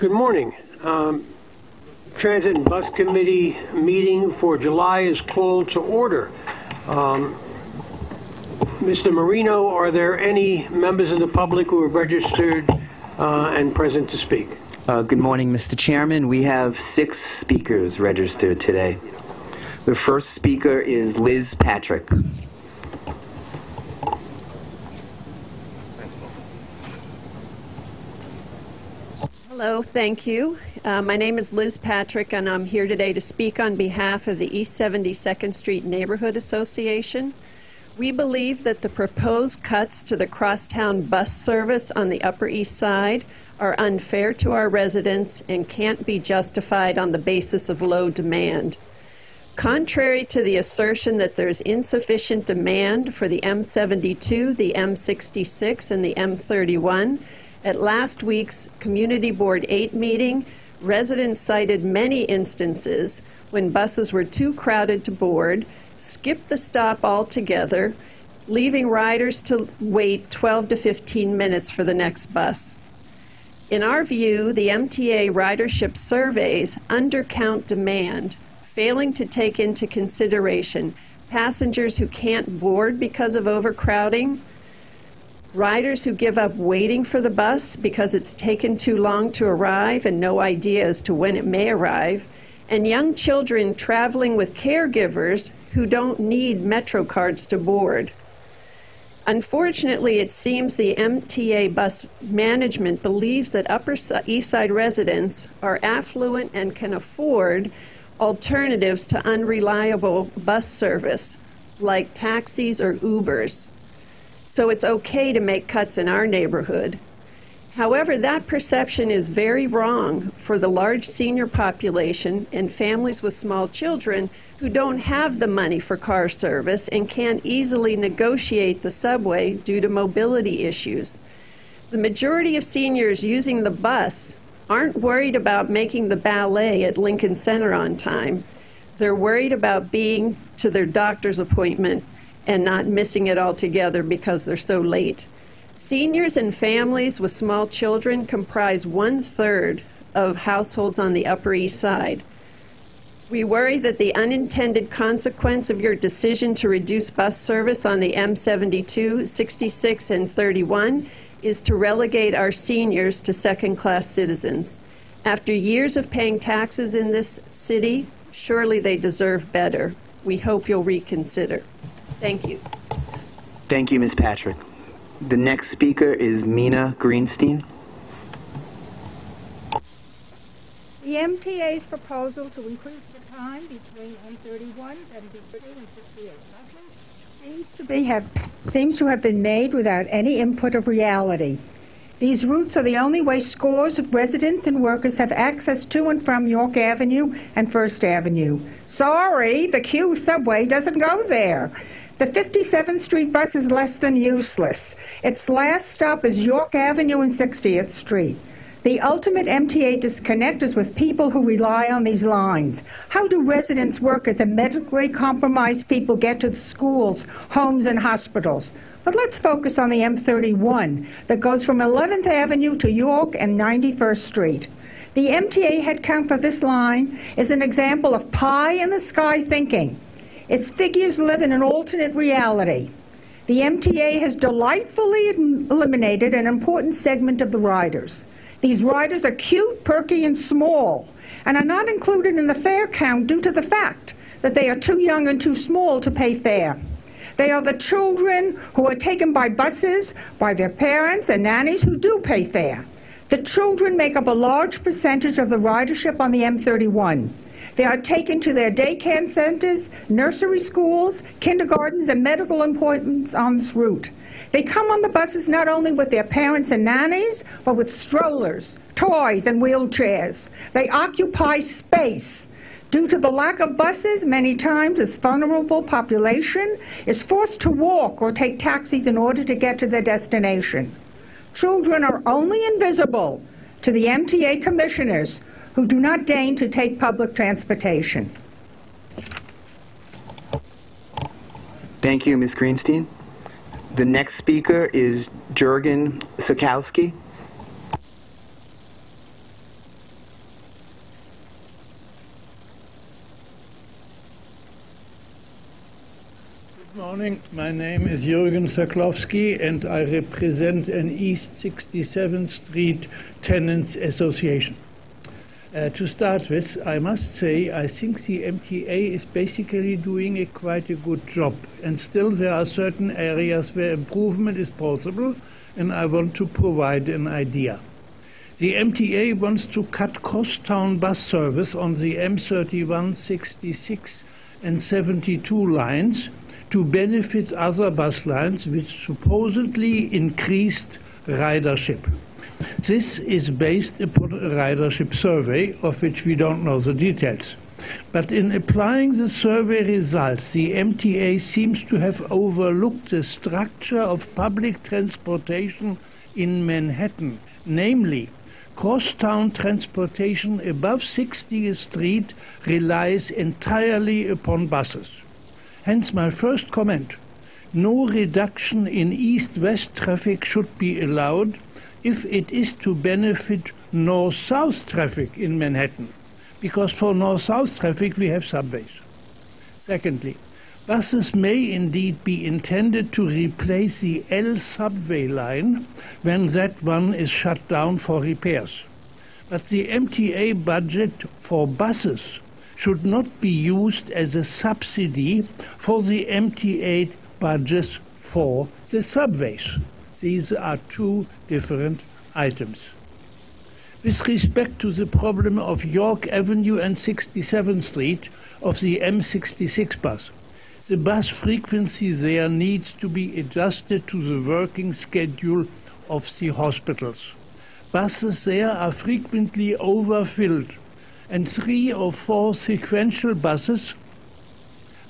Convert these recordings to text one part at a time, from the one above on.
Good morning. Transit and Bus Committee meeting for July is called to order. Mr. Marino, are there any members of the public who are registered and present to speak? Good morning, Mr. Chairman. We have 6 speakers registered today. The first speaker is Liz Patrick. Hello, thank you. My name is Liz Patrick, and I'm here today to speak on behalf of the East 72nd Street Neighborhood Association. We believe that the proposed cuts to the crosstown bus service on the Upper East Side are unfair to our residents and can't be justified on the basis of low demand. Contrary to the assertion that there's insufficient demand for the M72, the M66, and the M31, at last week's Community Board 8 meeting, residents cited many instances when buses were too crowded to board, skipped the stop altogether, leaving riders to wait 12 to 15 minutes for the next bus. In our view, the MTA ridership surveys undercount demand, failing to take into consideration passengers who can't board because of overcrowding, riders who give up waiting for the bus because it's taken too long to arrive and no idea as to when it may arrive, and young children traveling with caregivers who don't need Metro cards to board. Unfortunately, it seems the MTA bus management believes that Upper East Side residents are affluent and can afford alternatives to unreliable bus service, like taxis or Ubers. So it's okay to make cuts in our neighborhood. However, that perception is very wrong for the large senior population and families with small children who don't have the money for car service and can't easily negotiate the subway due to mobility issues. The majority of seniors using the bus aren't worried about making the ballet at Lincoln Center on time. They're worried about being to their doctor's appointment and not missing it altogether because they're so late. Seniors and families with small children comprise 1/3 of households on the Upper East Side. We worry that the unintended consequence of your decision to reduce bus service on the M72, 66, and 31 is to relegate our seniors to second-class citizens. After years of paying taxes in this city, surely they deserve better. We hope you'll reconsider. Thank you. Thank you, Ms. Patrick. The next speaker is Mina Greenstein. The MTA's proposal to increase the time between M31, 72, and 68 buses seems to have been made without any input of reality. These routes are the only way scores of residents and workers have access to and from York Avenue and First Avenue. Sorry, the Q subway doesn't go there. The 57th Street bus is less than useless. Its last stop is York Avenue and 60th Street. The ultimate MTA disconnect is with people who rely on these lines. How do residents, workers, and medically compromised people get to the schools, homes, and hospitals? But let's focus on the M31 that goes from 11th Avenue to York and 91st Street. The MTA headcount for this line is an example of pie-in-the-sky thinking. Its figures live in an alternate reality. The MTA has delightfully eliminated an important segment of the riders. These riders are cute, perky, and small, and are not included in the fare count due to the fact that they are too young and too small to pay fare. They are the children who are taken by buses, by their parents and nannies who do pay fare. The children make up a large percentage of the ridership on the M31. They are taken to their daycare centers, nursery schools, kindergartens, and medical appointments on this route. They come on the buses not only with their parents and nannies, but with strollers, toys, and wheelchairs. They occupy space. Due to the lack of buses, many times this vulnerable population is forced to walk or take taxis in order to get to their destination. Children are only invisible to the MTA commissioners who do not deign to take public transportation. Thank you, Ms. Greenstein. The next speaker is Jurgen Sikowski. Good morning. My name is Jürgen Sokolowski, and I represent an East 67th Street Tenants Association. To start with, I must say I think the MTA is basically doing quite a good job, and still there are certain areas where improvement is possible, and I want to provide an idea. The MTA wants to cut crosstown bus service on the M31, 66 and 72 lines to benefit other bus lines which supposedly increased ridership. This is based upon a ridership survey of which we don't know the details. But in applying the survey results, the MTA seems to have overlooked the structure of public transportation in Manhattan, namely crosstown transportation above 60th Street relies entirely upon buses. Hence my first comment. No reduction in east-west traffic should be allowed if it is to benefit north-south traffic in Manhattan, because for north-south traffic we have subways. Secondly, buses may indeed be intended to replace the L subway line when that one is shut down for repairs. But the MTA budget for buses should not be used as a subsidy for the MTA budgets for the subways. These are two different items. With respect to the problem of York Avenue and 67th Street of the M66 bus, the bus frequency there needs to be adjusted to the working schedule of the hospitals. Buses there are frequently overfilled, and 3 or 4 sequential buses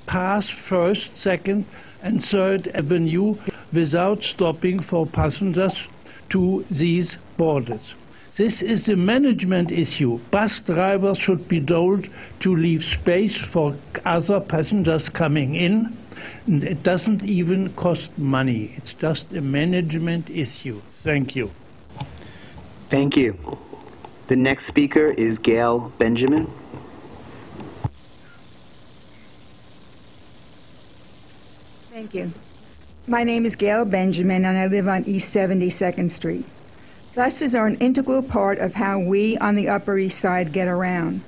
pass 1st, 2nd, and 3rd Avenue without stopping for passengers to these borders. This is a management issue. Bus drivers should be told to leave space for other passengers coming in. And it doesn't even cost money. It's just a management issue. Thank you. Thank you. The next speaker is Gail Benjamin. Thank you. My name is Gail Benjamin, and I live on East 72nd Street. Buses are an integral part of how we on the Upper East Side get around.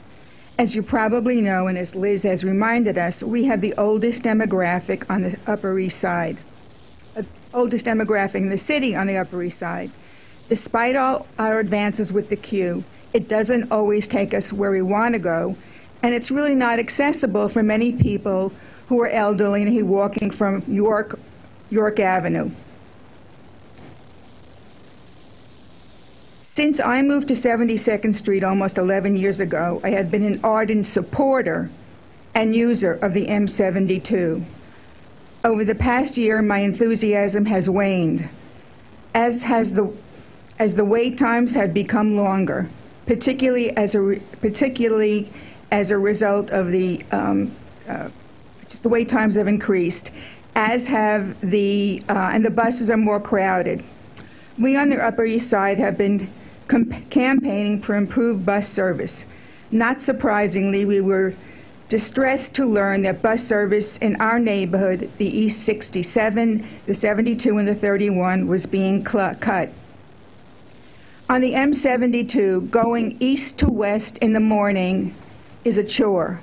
As you probably know, and as Liz has reminded us, we have the oldest demographic on the Upper East Side, oldest demographic in the city on the Upper East Side. Despite all our advances with the queue, it doesn't always take us where we want to go, and it's really not accessible for many people who are elderly and who are walking from York Avenue. Since I moved to 72nd Street almost 11 years ago, I have been an ardent supporter and user of the M72. Over the past year, my enthusiasm has waned, as the wait times have become longer, particularly as a result of just the wait times have increased, as have and the buses are more crowded. We on the Upper East Side have been campaigning for improved bus service. Not surprisingly, we were distressed to learn that bus service in our neighborhood, the East 67, the 72, and the 31, was being cut. On the M72, going east to west in the morning is a chore.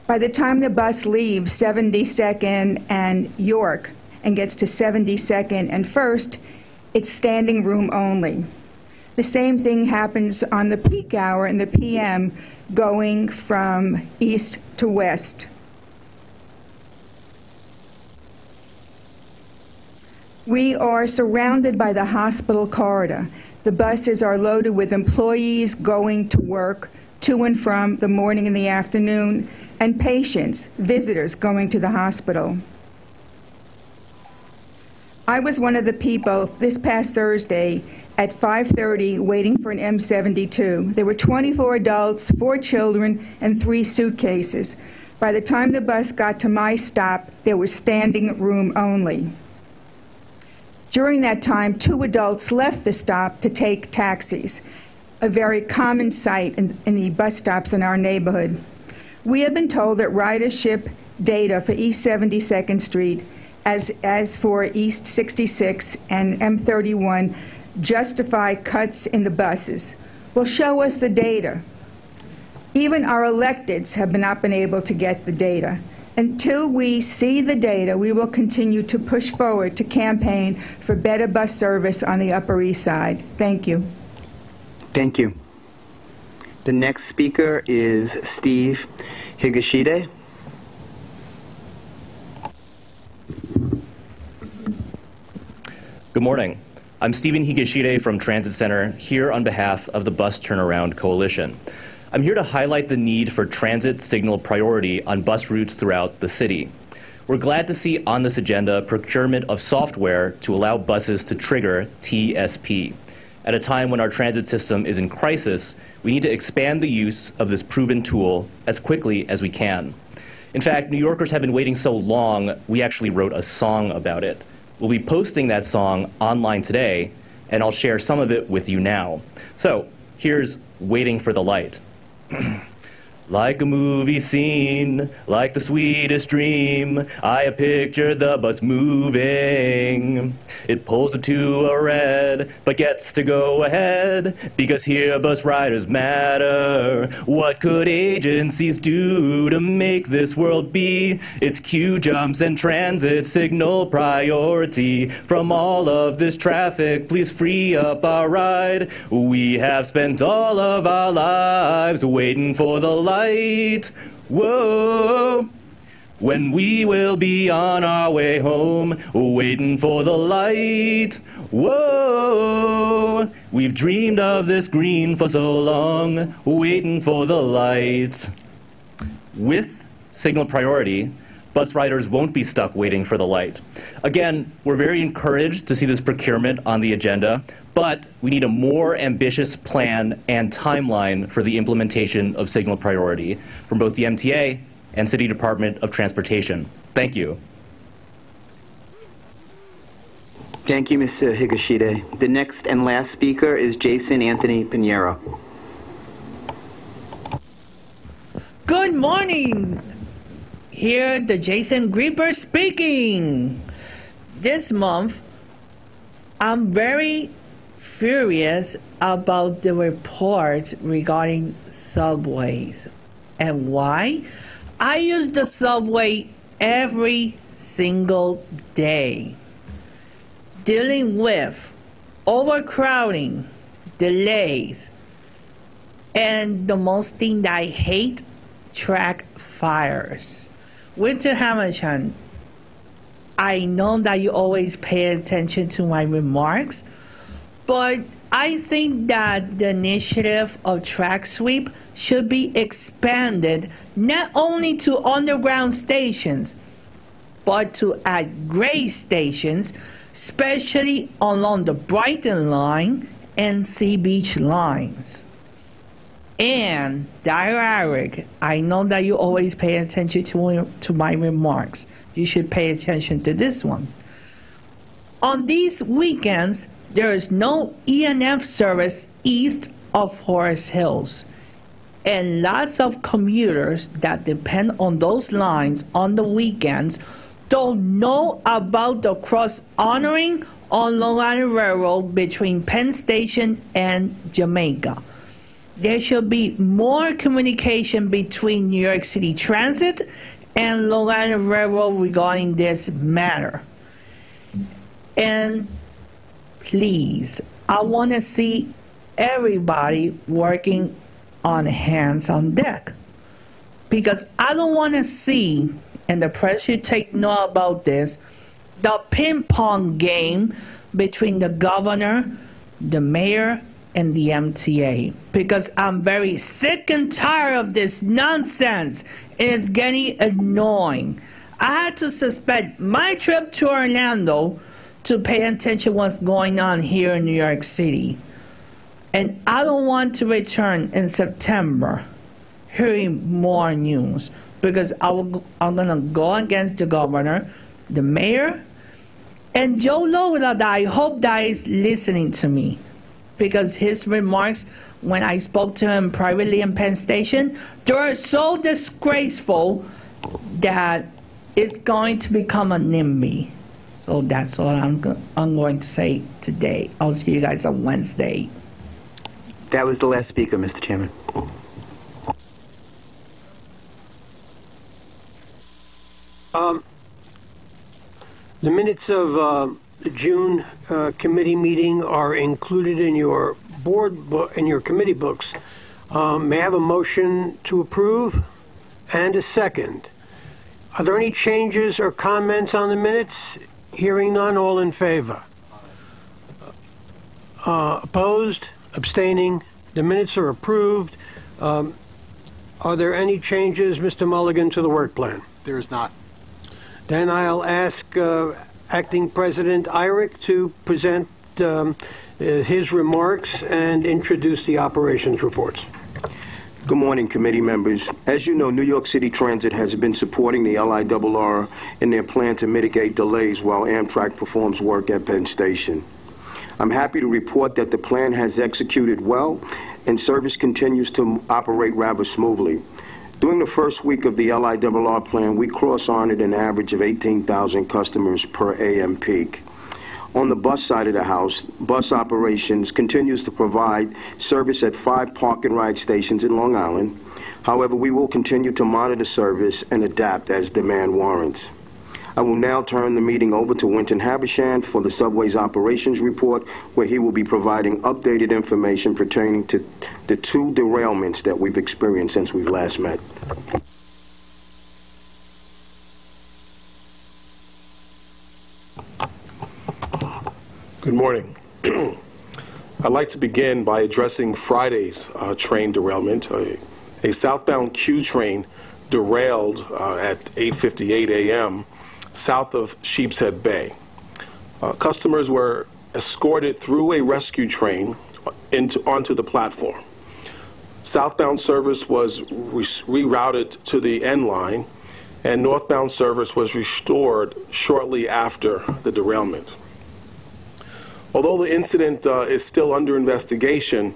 By the time the bus leaves 72nd and York and gets to 72nd and 1st, it's standing room only. The same thing happens on the peak hour in the PM going from east to west. We are surrounded by the hospital corridor. The buses are loaded with employees going to work, to and from the morning and the afternoon, and patients, visitors going to the hospital. I was one of the people this past Thursday at 5:30 waiting for an M72. There were 24 adults, 4 children, and 3 suitcases. By the time the bus got to my stop, there was standing room only. During that time, 2 adults left the stop to take taxis, a very common sight in the bus stops in our neighborhood. We have been told that ridership data for East 72nd Street as for East 66 and M31 justify cuts in the buses. Well, show us the data. Even our electeds have not been able to get the data. Until we see the data, we will continue to push forward to campaign for better bus service on the Upper East Side. Thank you. Thank you. The next speaker is Steve Higashide. Good morning. I'm Stephen Higashide from Transit Center, here on behalf of the Bus Turnaround Coalition. I'm here to highlight the need for transit signal priority on bus routes throughout the city. We're glad to see on this agenda procurement of software to allow buses to trigger TSP. At a time when our transit system is in crisis, we need to expand the use of this proven tool as quickly as we can. In fact, New Yorkers have been waiting so long, we actually wrote a song about it. We'll be posting that song online today, and I'll share some of it with you now. So here's Waiting for the Light. Like a movie scene, like the sweetest dream, I picture the bus moving. It pulls up to a red, but gets to go ahead, because here bus riders matter. What could agencies do to make this world be? It's queue jumps and transit signal priority. From all of this traffic, please free up our ride. We have spent all of our lives waiting for the light. Whoa, when we will be on our way home, waiting for the light. Whoa, we've dreamed of this green for so long, waiting for the light. With signal priority, bus riders won't be stuck waiting for the light. Again, we're very encouraged to see this procurement on the agenda, but we need a more ambitious plan and timeline for the implementation of signal priority from both the MTA and City Department of Transportation. Thank you. Thank you, Mr. Higashide. The next and last speaker is Jason Anthony Pinheiro. Good morning. Here, the Jason Grieber speaking. This month, I'm very furious about the report regarding subways. And why? I use the subway every single day. Dealing with overcrowding, delays, and the most thing that I hate, track fires. Winter Hamilton, I know that you always pay attention to my remarks, but I think that the initiative of track sweep should be expanded not only to underground stations, but to at grade stations, especially along the Brighton line and Sea Beach lines. And Eric, I know that you always pay attention to my remarks. You should pay attention to this one. On these weekends, there is no E&F service east of Forest Hills. And lots of commuters that depend on those lines on the weekends don't know about the cross-honoring on Long Island Railroad between Penn Station and Jamaica. There should be more communication between New York City Transit and Long Island Railroad regarding this matter. And please, I want to see everybody working on hands on deck. Because I don't want to see, and the press should take note about this, the ping pong game between the governor, the mayor, and the MTA, because I'm very sick and tired of this nonsense. It's getting annoying. I had to suspend my trip to Orlando to pay attention to what's going on here in New York City. And I don't want to return in September hearing more news, because I'm going to go against the governor, the mayor, and Joe Lola, that I hope that is listening to me. Because his remarks, when I spoke to him privately in Penn Station, they were so disgraceful that it's going to become a NIMBY. So that's all I'm going to say today. I'll see you guys on Wednesday. That was the last speaker, Mr. Chairman. The minutes of the June committee meeting are included in your committee books. May I have a motion to approve and a second? Are there any changes or comments on the minutes? Hearing none, all in favor? Opposed? Abstaining? The minutes are approved. Are there any changes, Mr. Mulligan, to the work plan? There is not. Then I'll ask Acting President Irick to present his remarks and introduce the operations reports. Good morning, committee members. As you know, New York City Transit has been supporting the LIRR in their plan to mitigate delays while Amtrak performs work at Penn Station. I'm happy to report that the plan has executed well and service continues to operate rather smoothly. During the first week of the LIRR plan, we cross-honored an average of 18,000 customers per AM peak. On the bus side of the house, bus operations continues to provide service at 5 park and ride stations in Long Island. However, we will continue to monitor service and adapt as demand warrants. I will now turn the meeting over to Winton Habershand for the subway's operations report, where he will be providing updated information pertaining to the 2 derailments that we've experienced since we've last met. Good morning. I'd like to begin by addressing Friday's train derailment. A southbound Q train derailed at 8:58 a.m. south of Sheepshead Bay. Customers were escorted through a rescue train onto the platform. Southbound service was rerouted to the N line, and northbound service was restored shortly after the derailment. Although the incident is still under investigation,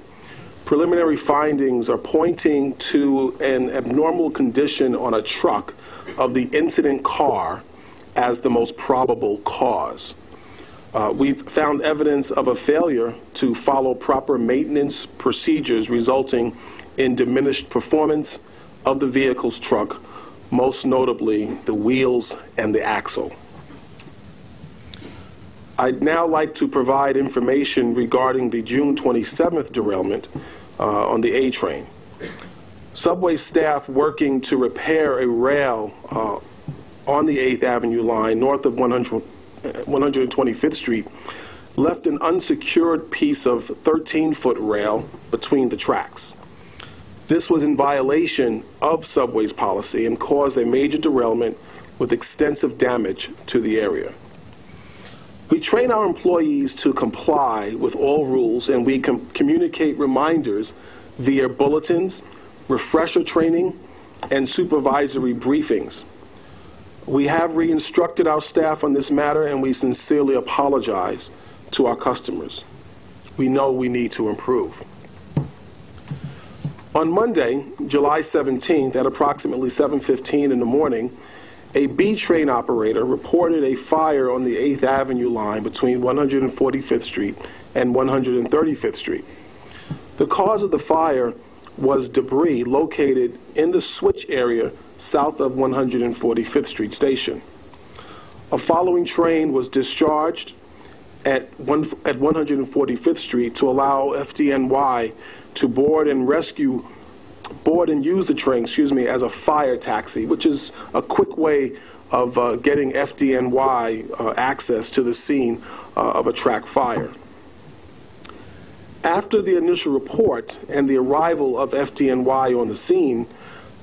preliminary findings are pointing to an abnormal condition on a truck of the incident car as the most probable cause. We've found evidence of a failure to follow proper maintenance procedures, resulting in diminished performance of the vehicle's truck, most notably the wheels and the axle. I'd now like to provide information regarding the June 27th derailment on the A train. Subway staff working to repair a rail on the 8th Avenue line north of 125th Street left an unsecured piece of 13-foot rail between the tracks. This was in violation of Subway's policy and caused a major derailment with extensive damage to the area. We train our employees to comply with all rules, and we communicate reminders via bulletins, refresher training, and supervisory briefings. We have re-instructed our staff on this matter, and we sincerely apologize to our customers. We know we need to improve. On Monday, July 17th, at approximately 7:15 in the morning, a B train operator reported a fire on the 8th Avenue line between 145th Street and 135th Street. The cause of the fire was debris located in the switch area south of 145th Street station. A following train was discharged at 145th Street to allow FDNY to board and use the train, as a fire taxi, which is a quick way of getting FDNY access to the scene of a track fire. After the initial report and the arrival of FDNY on the scene,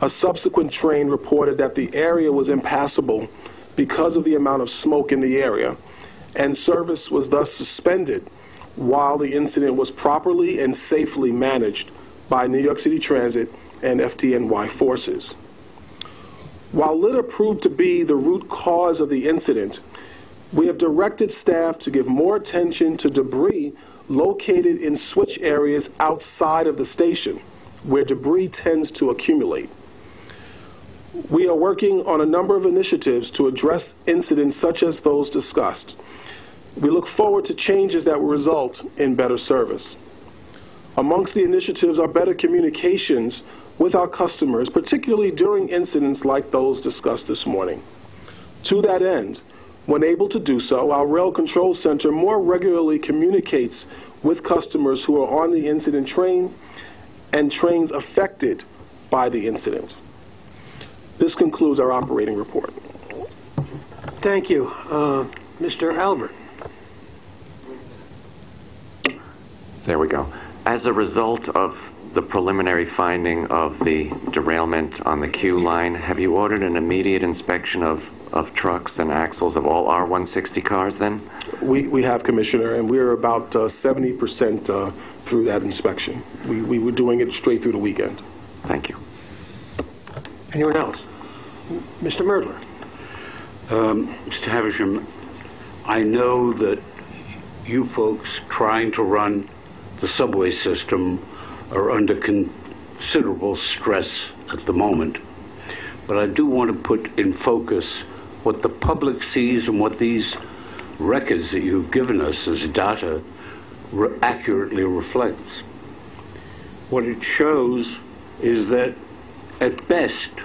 a subsequent train reported that the area was impassable because of the amount of smoke in the area, and service was thus suspended while the incident was properly and safely managed by New York City Transit and FDNY forces. While litter proved to be the root cause of the incident, we have directed staff to give more attention to debris located in switch areas outside of the station, where debris tends to accumulate. We are working on a number of initiatives to address incidents such as those discussed. We look forward to changes that will result in better service. Amongst the initiatives are better communications with our customers, particularly during incidents like those discussed this morning. To that end, when able to do so, our Rail Control Center more regularly communicates with customers who are on the incident train and trains affected by the incident. This concludes our operating report. Thank you. Mr. Albert. There we go. As a result of the preliminary finding of the derailment on the Q line, have you ordered an immediate inspection of trucks and axles of all R160 cars then? We have, Commissioner, and we're about 70% through that inspection. We were doing it straight through the weekend. Thank you. Anyone else? Mr. Merdler. Mr. Havisham, I know that you folks trying to run the subway system are under considerable stress at the moment, but I do want to put in focus what the public sees and what these records that you've given us as data accurately reflects. What it shows is that at best,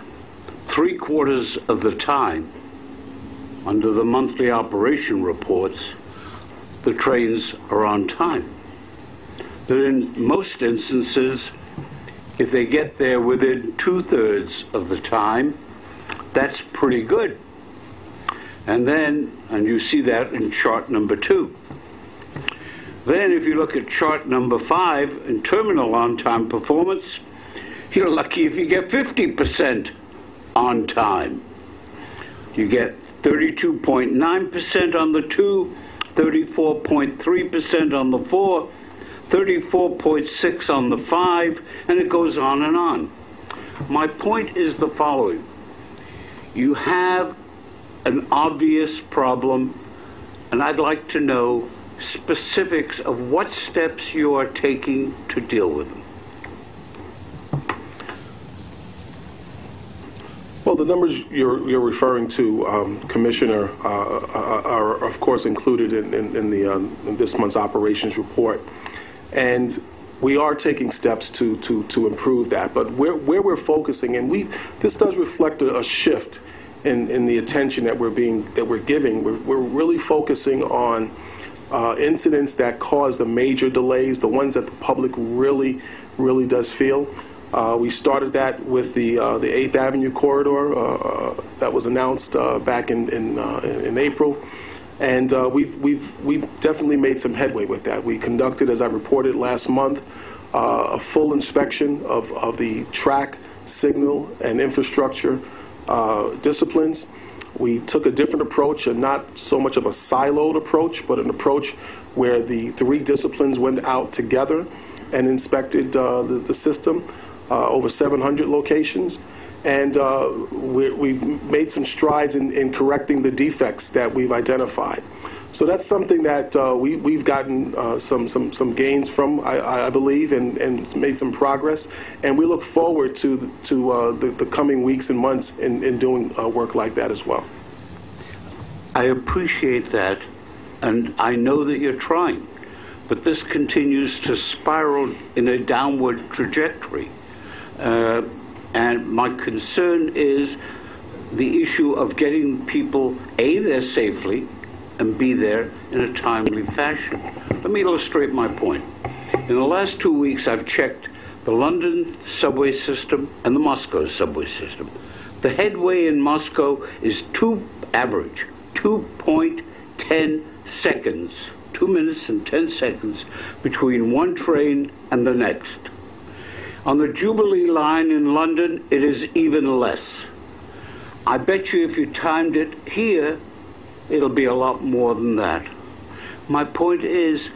3/4 of the time, under the monthly operation reports, the trains are on time. That in most instances, if they get there within 2/3 of the time, that's pretty good. And you see that in chart number 2. Then if you look at chart number 5, in terminal on-time performance, you're lucky if you get 50% on time. You get 32.9% on the 2, 34.3% on the 4, 34.6 on the 5, and it goes on and on. My point is the following. You have an obvious problem, and I'd like to know specifics of what steps you are taking to deal with them. Well, the numbers you're referring to, Commissioner, are of course included in this month's operations report. And we are taking steps to improve that. But where we're focusing, and this does reflect a shift in the attention that we're giving. We're really focusing on incidents that cause the major delays, the ones that the public really does feel. We started that with the 8th Avenue corridor that was announced back in April. And we've definitely made some headway with that. We conducted, as I reported last month, a full inspection of the track, signal, and infrastructure disciplines. We took a different approach, and not so much of a siloed approach, but an approach where the 3 disciplines went out together and inspected the system, over 700 locations. And we've made some strides in correcting the defects that we've identified. So that's something that we've gotten some gains from, I believe, and made some progress. And we look forward to the coming weeks and months in doing work like that as well. I appreciate that, and I know that you're trying, but this continues to spiral in a downward trajectory. And my concern is the issue of getting people, A, there safely, and B, there in a timely fashion. Let me illustrate my point. In the last 2 weeks, I've checked the London subway system and the Moscow subway system. The headway in Moscow is average 2.10 seconds, 2 minutes and 10 seconds between one train and the next. On the Jubilee line in London, it is even less. I bet you if you timed it here, it'll be a lot more than that. My point is,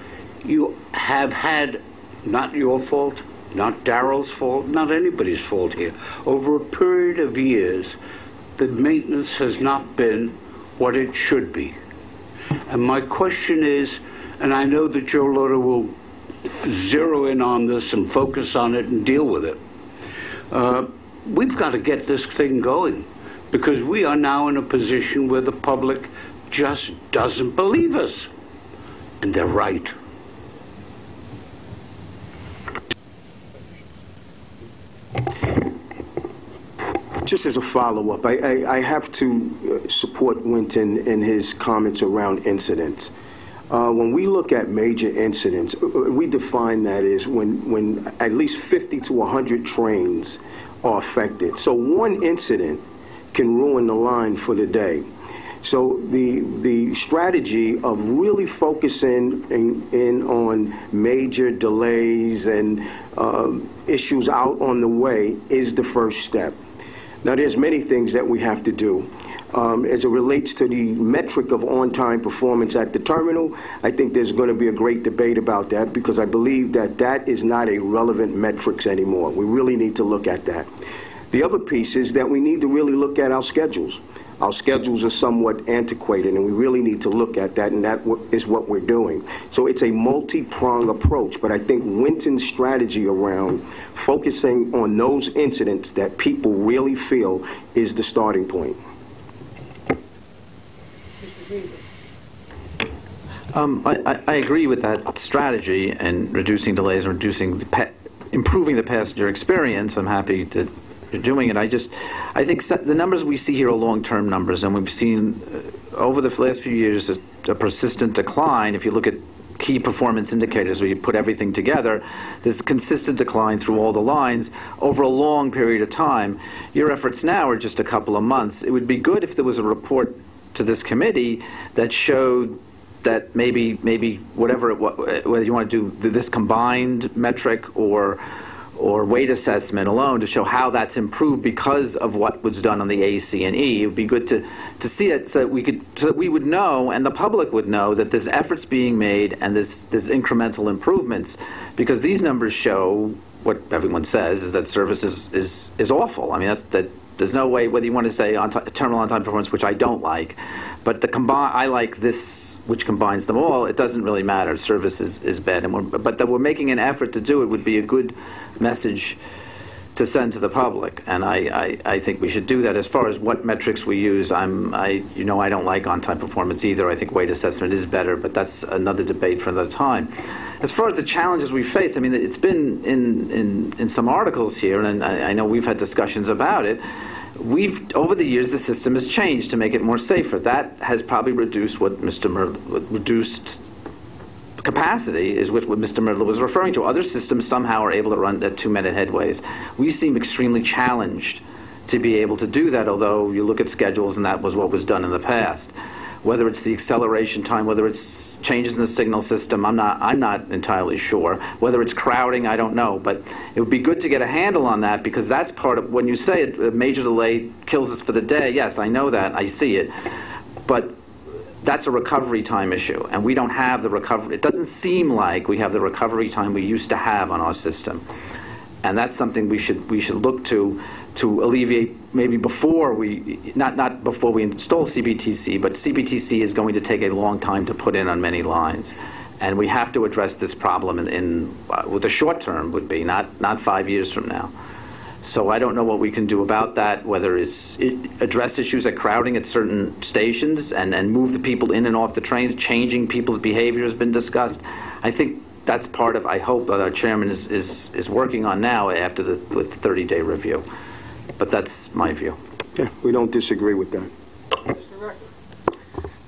you have had, not your fault, not Darrell's fault, not anybody's fault here, over a period of years, the maintenance has not been what it should be. And my question is, and I know that Joe Loder will zero in on this and focus on it and deal with it. we've got to get this thing going, because we are now in a position where the public just doesn't believe us. And they're right. Just as a follow-up, I have to support Winton in his comments around incidents. When we look at major incidents, we define that as when at least 50 to 100 trains are affected. So one incident can ruin the line for the day. So the strategy of really focusing in on major delays and issues out on the way is the first step. Now, there's many things that we have to do. As it relates to the metric of on-time performance at the terminal, I think there's going to be a great debate about that, because I believe that that is not a relevant metrics anymore. We really need to look at that. The other piece is that we need to really look at our schedules. Our schedules are somewhat antiquated, and we really need to look at that, and that is what we're doing. So it's a multi-pronged approach, but I think Winton's strategy around focusing on those incidents that people really feel is the starting point. I agree with that strategy and reducing delays and improving the passenger experience. I'm happy that you're doing it. I think the numbers we see here are long-term numbers, and we've seen over the last few years a persistent decline. If you look at key performance indicators where you put everything together, there's consistent decline through all the lines over a long period of time. Your efforts now are just a couple of months. It would be good if there was a report to this committee that showed that maybe whatever whether you want to do this combined metric or weight assessment alone to show how that's improved because of what was done on the A, C, and E. It would be good to see it so that we would know and the public would know that there's efforts being made and there's incremental improvements, because these numbers show what everyone says is that service is awful. I mean, there's no way, whether you want to say terminal on-time performance, which I don't like, but I like this, which combines them all. It doesn't really matter. Service is bad, but that we're making an effort to do it would be a good message to send to the public, and I think we should do that. As far as what metrics we use, I don't like on-time performance either. I think weight assessment is better, but that's another debate for another time. As far as the challenges we face, I mean, it's been in some articles here, and I know we've had discussions about it. Over the years, the system has changed to make it more safer. That has probably reduced reduced capacity is what Mr. Merdler was referring to. Other systems somehow are able to run at 2-minute headways. We seem extremely challenged to be able to do that, although you look at schedules and that was what was done in the past. Whether it's the acceleration time, whether it's changes in the signal system, I'm not entirely sure. Whether it's crowding, I don't know. But it would be good to get a handle on that, because that's part of, when you say a major delay kills us for the day, yes, I know that, I see it. But that's a recovery time issue, and we don't have the recovery. It doesn't seem like we have the recovery time we used to have on our system, and that's something we should look to alleviate. Maybe before not before we install CBTC, but CBTC is going to take a long time to put in on many lines, and we have to address this problem with the short term would be not 5 years from now. So I don't know what we can do about that, whether it's address issues like crowding at certain stations and move the people in and off the trains. Changing people's behavior has been discussed. I think that's part of, I hope, that our chairman is working on now with the 30-day review. But that's my view. Yeah, we don't disagree with that.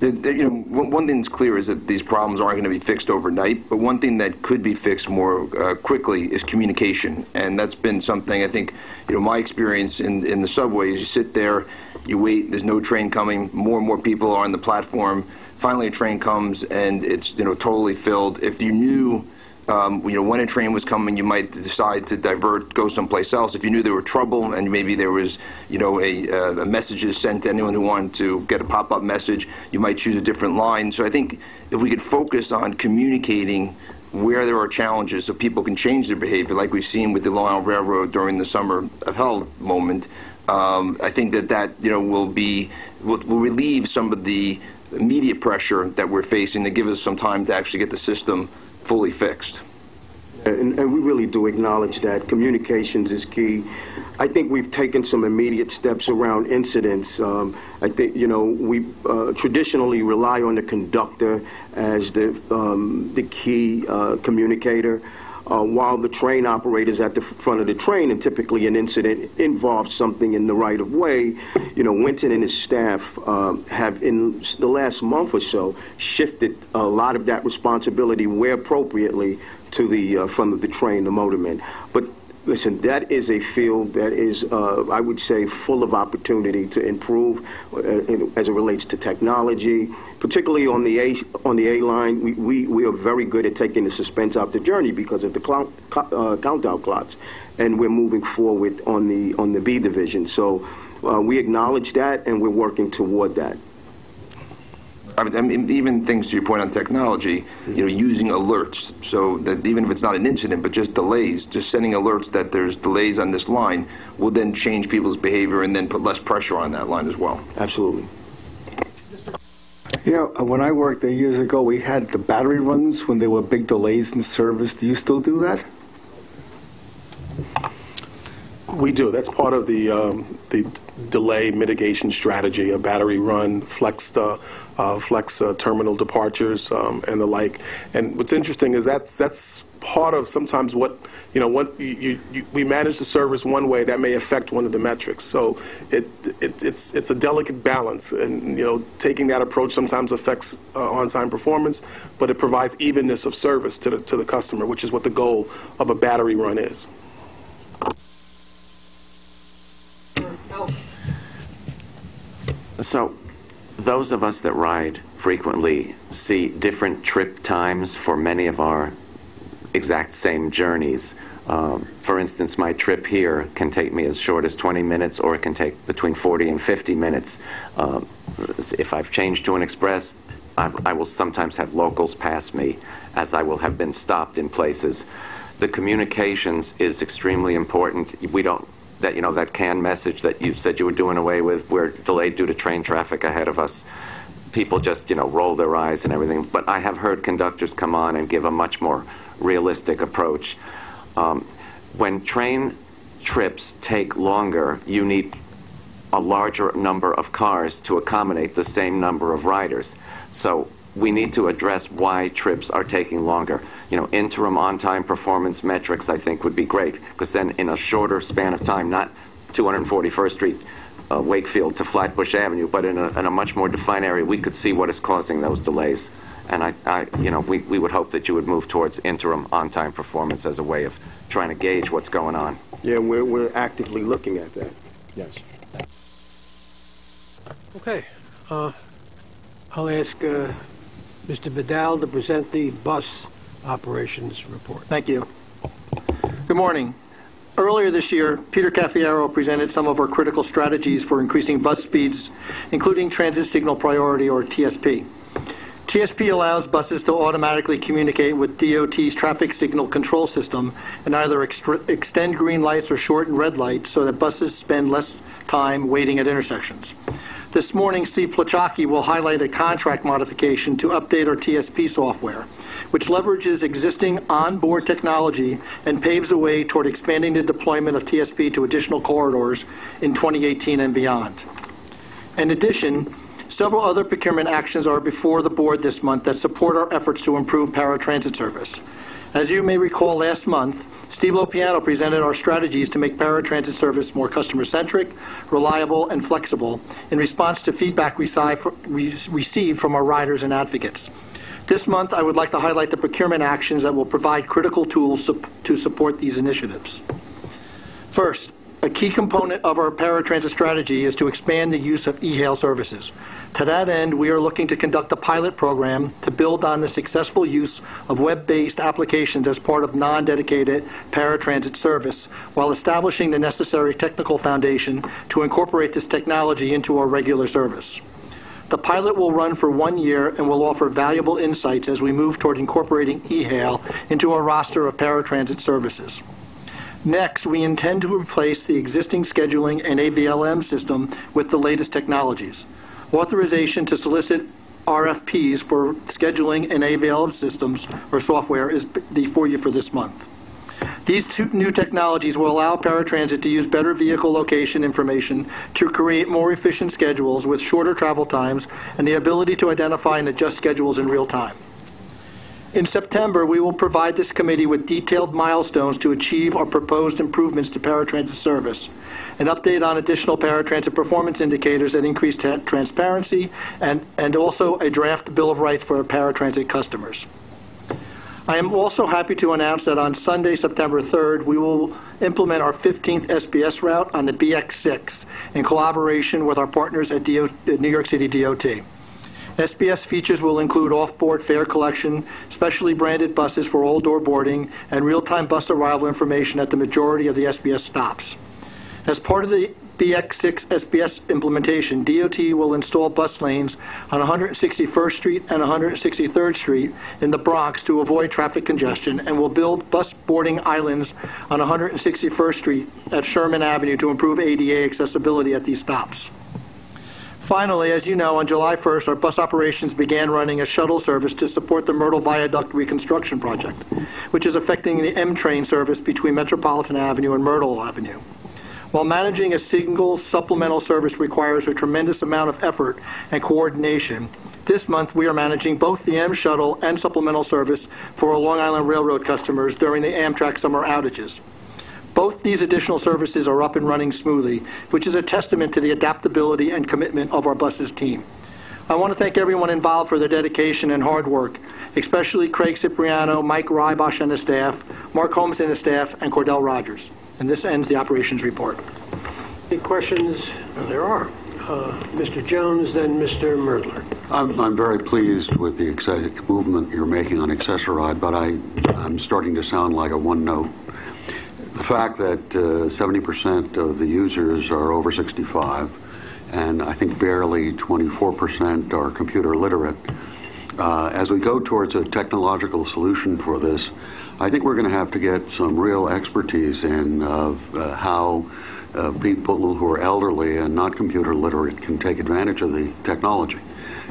One thing that's clear is that these problems aren't going to be fixed overnight, but one thing that could be fixed more quickly is communication, and that's been something, I think, my experience in the subway is you sit there, you wait, there's no train coming, more and more people are on the platform, finally a train comes and it's totally filled. If you knew when a train was coming, you might decide to divert, go someplace else. If you knew there were trouble and maybe there was, a messages sent to anyone who wanted to get a pop-up message, you might choose a different line. So I think if we could focus on communicating where there are challenges so people can change their behavior, like we've seen with the Long Island Railroad during the Summer of Hell moment, I think that will relieve some of the immediate pressure that we're facing to give us some time to actually get the system fully fixed. and we really do acknowledge that communications is key. I think we've taken some immediate steps around incidents. I think, we traditionally rely on the conductor as the key communicator. While the train operator's at the front of the train, and typically an incident involves something in the right of way, Winton and his staff have, in the last month or so, shifted a lot of that responsibility where appropriately to the front of the train, the motorman. But listen, that is a field that is, I would say, full of opportunity to improve as it relates to technology, particularly on the A line. We are very good at taking the suspense out the journey because of the count-out clocks, and we're moving forward on the B division. So we acknowledge that, and we're working toward that. I mean, even things to your point on technology, using alerts, so that even if it's not an incident, but just delays, just sending alerts that there's delays on this line will then change people's behavior and then put less pressure on that line as well. Absolutely. When I worked there years ago, we had the battery runs when there were big delays in service. Do you still do that? We do. That's part of the delay mitigation strategy, a battery run, flex terminal departures, and the like. And what's interesting is that's part of sometimes what, we manage the service one way that may affect one of the metrics. So it's a delicate balance, and taking that approach sometimes affects on-time performance, but it provides evenness of service to the customer, which is what the goal of a battery run is. So those of us that ride frequently see different trip times for many of our exact same journeys. For instance, my trip here can take me as short as 20 minutes, or it can take between 40 and 50 minutes. If I've changed to an express, I will sometimes have locals pass me, as I will have been stopped in places. The communications is extremely important. That canned message that you said you were doing away with, we're delayed due to train traffic ahead of us. People just, roll their eyes and everything. But I have heard conductors come on and give a much more realistic approach. When train trips take longer, you need a larger number of cars to accommodate the same number of riders. So we need to address why trips are taking longer. Interim on-time performance metrics, I think, would be great, because then in a shorter span of time, not 241st Street, Wakefield to Flatbush Avenue, but in a much more defined area, we could see what is causing those delays. And we would hope that you would move towards interim on-time performance as a way of trying to gauge what's going on. Yeah, we're actively looking at that. Yes. Okay. I'll ask Mr. Vidal to present the bus operations report. Thank you. Good morning. Earlier this year, Peter Caffiero presented some of our critical strategies for increasing bus speeds, including transit signal priority, or TSP. TSP allows buses to automatically communicate with DOT's traffic signal control system and either extend green lights or shorten red lights so that buses spend less time waiting at intersections. This morning, Steve Plachocki will highlight a contract modification to update our TSP software, which leverages existing onboard technology and paves the way toward expanding the deployment of TSP to additional corridors in 2018 and beyond. In addition, several other procurement actions are before the board this month that support our efforts to improve paratransit service. As you may recall, last month, Steve Lopiano presented our strategies to make paratransit service more customer-centric, reliable, and flexible in response to feedback we received from our riders and advocates. This month, I would like to highlight the procurement actions that will provide critical tools to support these initiatives. First, a key component of our paratransit strategy is to expand the use of e-hail services. To that end, we are looking to conduct a pilot program to build on the successful use of web-based applications as part of non-dedicated paratransit service, while establishing the necessary technical foundation to incorporate this technology into our regular service. The pilot will run for 1 year and will offer valuable insights as we move toward incorporating e-hail into our roster of paratransit services. Next, we intend to replace the existing scheduling and AVLM system with the latest technologies. Authorization to solicit RFPs for scheduling and AVLM systems or software is before you for this month. These two new technologies will allow paratransit to use better vehicle location information to create more efficient schedules with shorter travel times and the ability to identify and adjust schedules in real time. In September, we will provide this committee with detailed milestones to achieve our proposed improvements to paratransit service, an update on additional paratransit performance indicators that increase transparency, and also a draft Bill of Rights for paratransit customers. I am also happy to announce that on Sunday, September 3rd, we will implement our 15th SBS route on the BX6 in collaboration with our partners at New York City DOT. SBS features will include off-board fare collection, specially branded buses for all-door boarding, and real-time bus arrival information at the majority of the SBS stops. As part of the BX6 SBS implementation, DOT will install bus lanes on 161st Street and 163rd Street in the Bronx to avoid traffic congestion, and will build bus boarding islands on 161st Street at Sherman Avenue to improve ADA accessibility at these stops. Finally, as you know, on July 1st, our bus operations began running a shuttle service to support the Myrtle Viaduct reconstruction project, which is affecting the M train service between Metropolitan Avenue and Myrtle Avenue. While managing a single supplemental service requires a tremendous amount of effort and coordination, this month we are managing both the M shuttle and supplemental service for our Long Island Railroad customers during the Amtrak summer outages. Both these additional services are up and running smoothly, which is a testament to the adaptability and commitment of our buses team. I want to thank everyone involved for their dedication and hard work, especially Craig Cipriano, Mike Rybosch and the staff, Mark Holmes and the staff, and Cordell Rogers. And this ends the operations report. Any questions? There are. Mr. Jones, then Mr. Merdler. I'm very pleased with the exciting movement you're making on Accessoride, but I'm starting to sound like a one-note. The fact that 70% of the users are over 65, and I think barely 24% are computer literate. As we go towards a technological solution for this, I think we're going to have to get some real expertise in how people who are elderly and not computer literate can take advantage of the technology.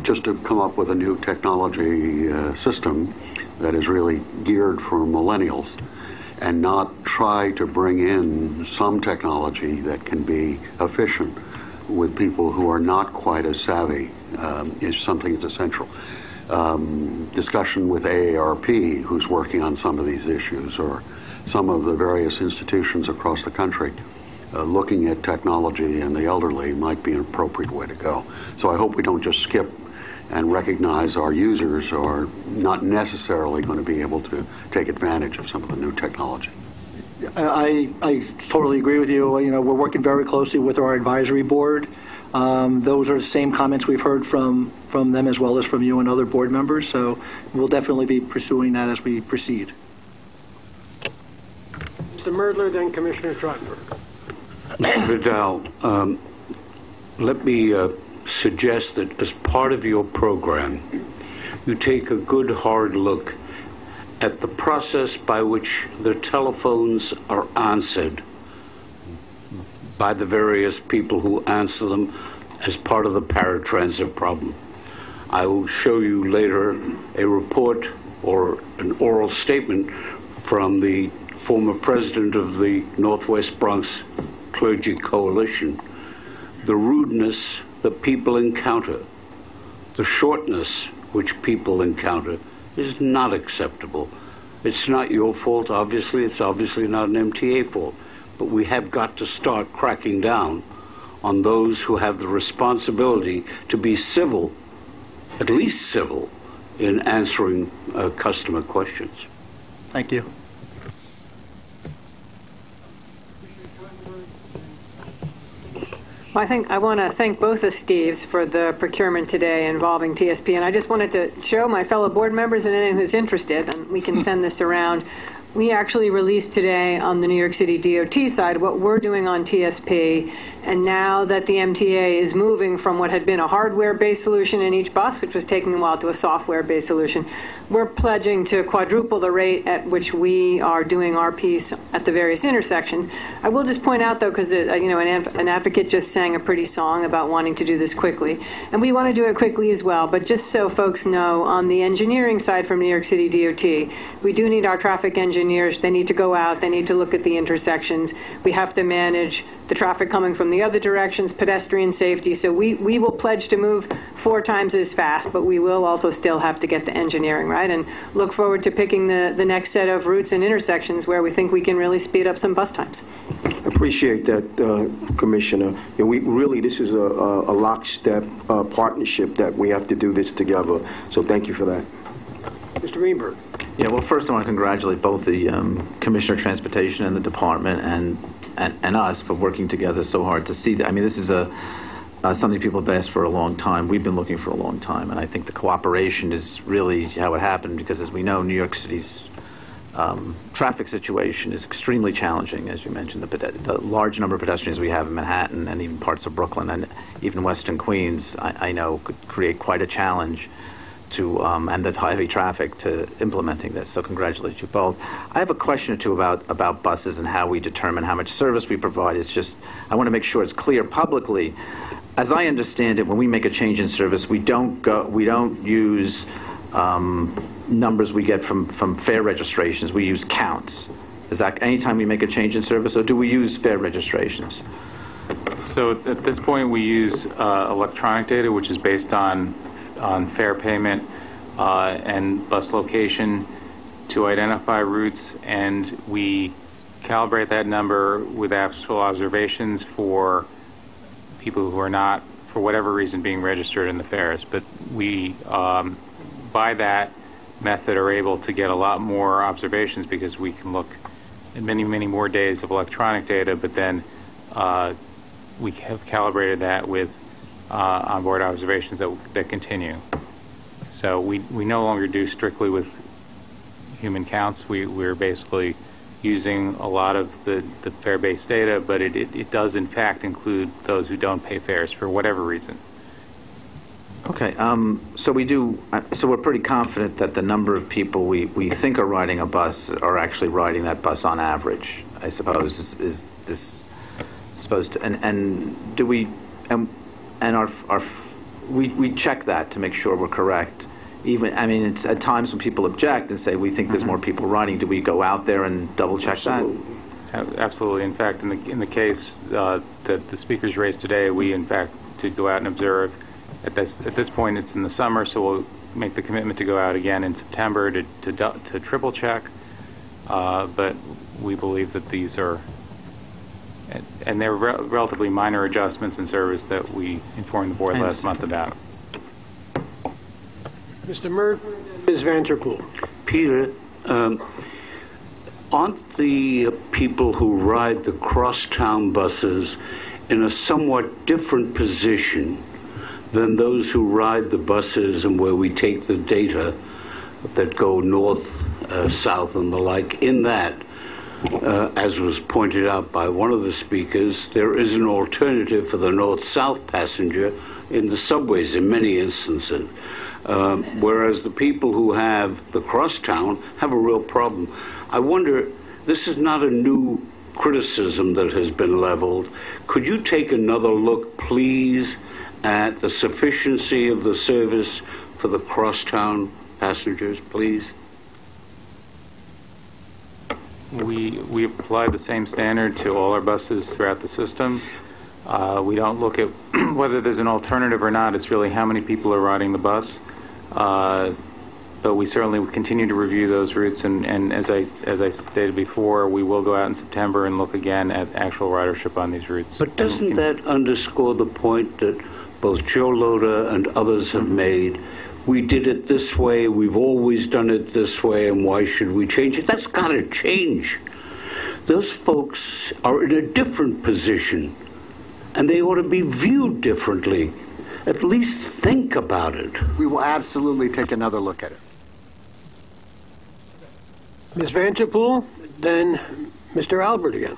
Just to come up with a new technology system that is really geared for millennials, and not try to bring in some technology that can be efficient with people who are not quite as savvy is something that's essential. Discussion with AARP, who's working on some of these issues, or some of the various institutions across the country, looking at technology and the elderly might be an appropriate way to go. So I hope we don't just skip and recognize our users are not necessarily going to be able to take advantage of some of the new technology. I totally agree with you. You know, we're working very closely with our advisory board. Those are the same comments we've heard from them as well as from you and other board members. So we'll definitely be pursuing that as we proceed. Mr. Merdler, then Commissioner Trottenberg. Mr. Vidal, let me suggest that as part of your program, you take a good hard look at the process by which the telephones are answered by the various people who answer them as part of the paratransit problem. I will show you later a report or an oral statement from the former president of the Northwest Bronx Clergy Coalition. The rudeness that people encounter, the shortness which people encounter, is not acceptable. It's not your fault, obviously. It's obviously not an MTA fault. But we have got to start cracking down on those who have the responsibility to be civil, at least civil, in answering customer questions. Thank you. Well, I want to thank both of Steves for the procurement today involving TSP, and I just wanted to show my fellow board members and anyone who's interested, and we can send this around. We actually released today on the New York City DOT side what we're doing on TSP, and now that the MTA is moving from what had been a hardware-based solution in each bus, which was taking a while, to a software-based solution, we're pledging to quadruple the rate at which we are doing our piece at the various intersections. I will just point out, though, because an advocate just sang a pretty song about wanting to do this quickly, and we want to do it quickly as well, but just so folks know, on the engineering side from New York City DOT, we do need our traffic engineers engineers. They need to go out. They need to look at the intersections. We have to manage the traffic coming from the other directions, pedestrian safety. So we will pledge to move 4 times as fast, but we will also still have to get the engineering right and look forward to picking the next set of routes and intersections where we think we can really speed up some bus times. Appreciate that, Commissioner. This is a lockstep partnership that we have to do this together. So thank you for that. Mr. Greenberg. Yeah, well, first I want to congratulate both the Commissioner of Transportation and the department and us for working together so hard to see that. I mean, this is something people have asked for a long time. We've been looking for a long time, and I think the cooperation is really how it happened because, as we know, New York City's traffic situation is extremely challenging, as you mentioned. The large number of pedestrians we have in Manhattan and even parts of Brooklyn and even Western Queens, I know, could create quite a challenge to and the heavy traffic to implementing this. So congratulate you both. I have a question or two about buses and how we determine how much service we provide. It's just I want to make sure it's clear publicly. As I understand it, when we make a change in service, we don't use numbers we get from fare registrations. We use counts. Is that anytime we make a change in service, or do we use fare registrations? So at this point, we use electronic data, which is based on fare payment and bus location to identify routes, and we calibrate that number with actual observations for people who are not, for whatever reason, being registered in the fares. But we, by that method, are able to get a lot more observations because we can look at many, many more days of electronic data, but then we have calibrated that with onboard observations that continue. So we no longer do strictly with human counts. We're basically using a lot of the fare-based data, but it does in fact include those who don't pay fares for whatever reason. Okay, so we're pretty confident that the number of people we think are riding a bus are actually riding that bus on average, I suppose. Is this supposed to, and do we, and we check that to make sure we're correct. Even, I mean, it's at times when people object and say we think there's more people riding. Do we go out there and double check that? Absolutely. In fact, in the case that the speakers raised today, we in fact did go out and observe. At this point, it's in the summer, so we'll make the commitment to go out again in September to triple check. But we believe that these are. And they're relatively minor adjustments in service that we informed the board last month about. Mr. Mert, Ms. Vanterpool. Peter, aren't the people who ride the crosstown buses in a somewhat different position than those who ride the buses and where we take the data that go north, south, and the like? In that, as was pointed out by one of the speakers, there is an alternative for the north-south passenger in the subways in many instances, whereas the people who have the crosstown have a real problem. I wonder, this is not a new criticism that has been leveled. Could you take another look, please, at the sufficiency of the service for the crosstown passengers, please? We apply the same standard to all our buses throughout the system. We don't look at whether there's an alternative or not. It's really how many people are riding the bus. But we certainly continue to review those routes, and as I stated before, we will go out in September and look again at actual ridership on these routes. But doesn't that underscore the point that both Joe Loda and others have made? We did it this way, we've always done it this way, and why should we change it? That's got to change. Those folks are in a different position, and they ought to be viewed differently. At least think about it. We will absolutely take another look at it. Ms. Vanterpool, then Mr. Albert again.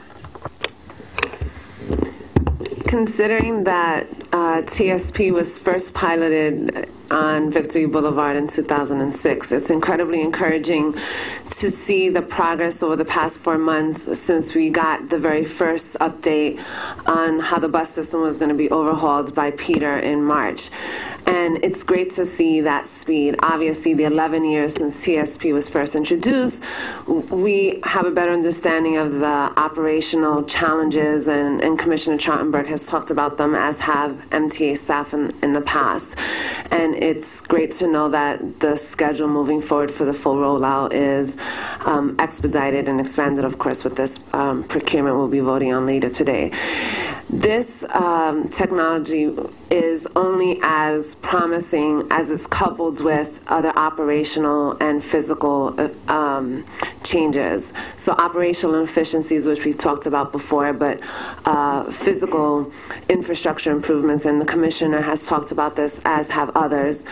Considering that TSP was first piloted on Victory Boulevard in 2006, it's incredibly encouraging to see the progress over the past 4 months since we got the very first update on how the bus system was going to be overhauled by Peter in March. And it's great to see that speed. Obviously, the 11 years since TSP was first introduced, we have a better understanding of the operational challenges, and Commissioner Chartenberg has talked about them, as have MTA staff in the past. And it's great to know that the schedule moving forward for the full rollout is expedited and expanded, of course, with this procurement we'll be voting on later today. This technology is only as promising as it's coupled with other operational and physical changes. So operational efficiencies, which we've talked about before, but physical infrastructure improvements, and the Commissioner has talked about this, as have others,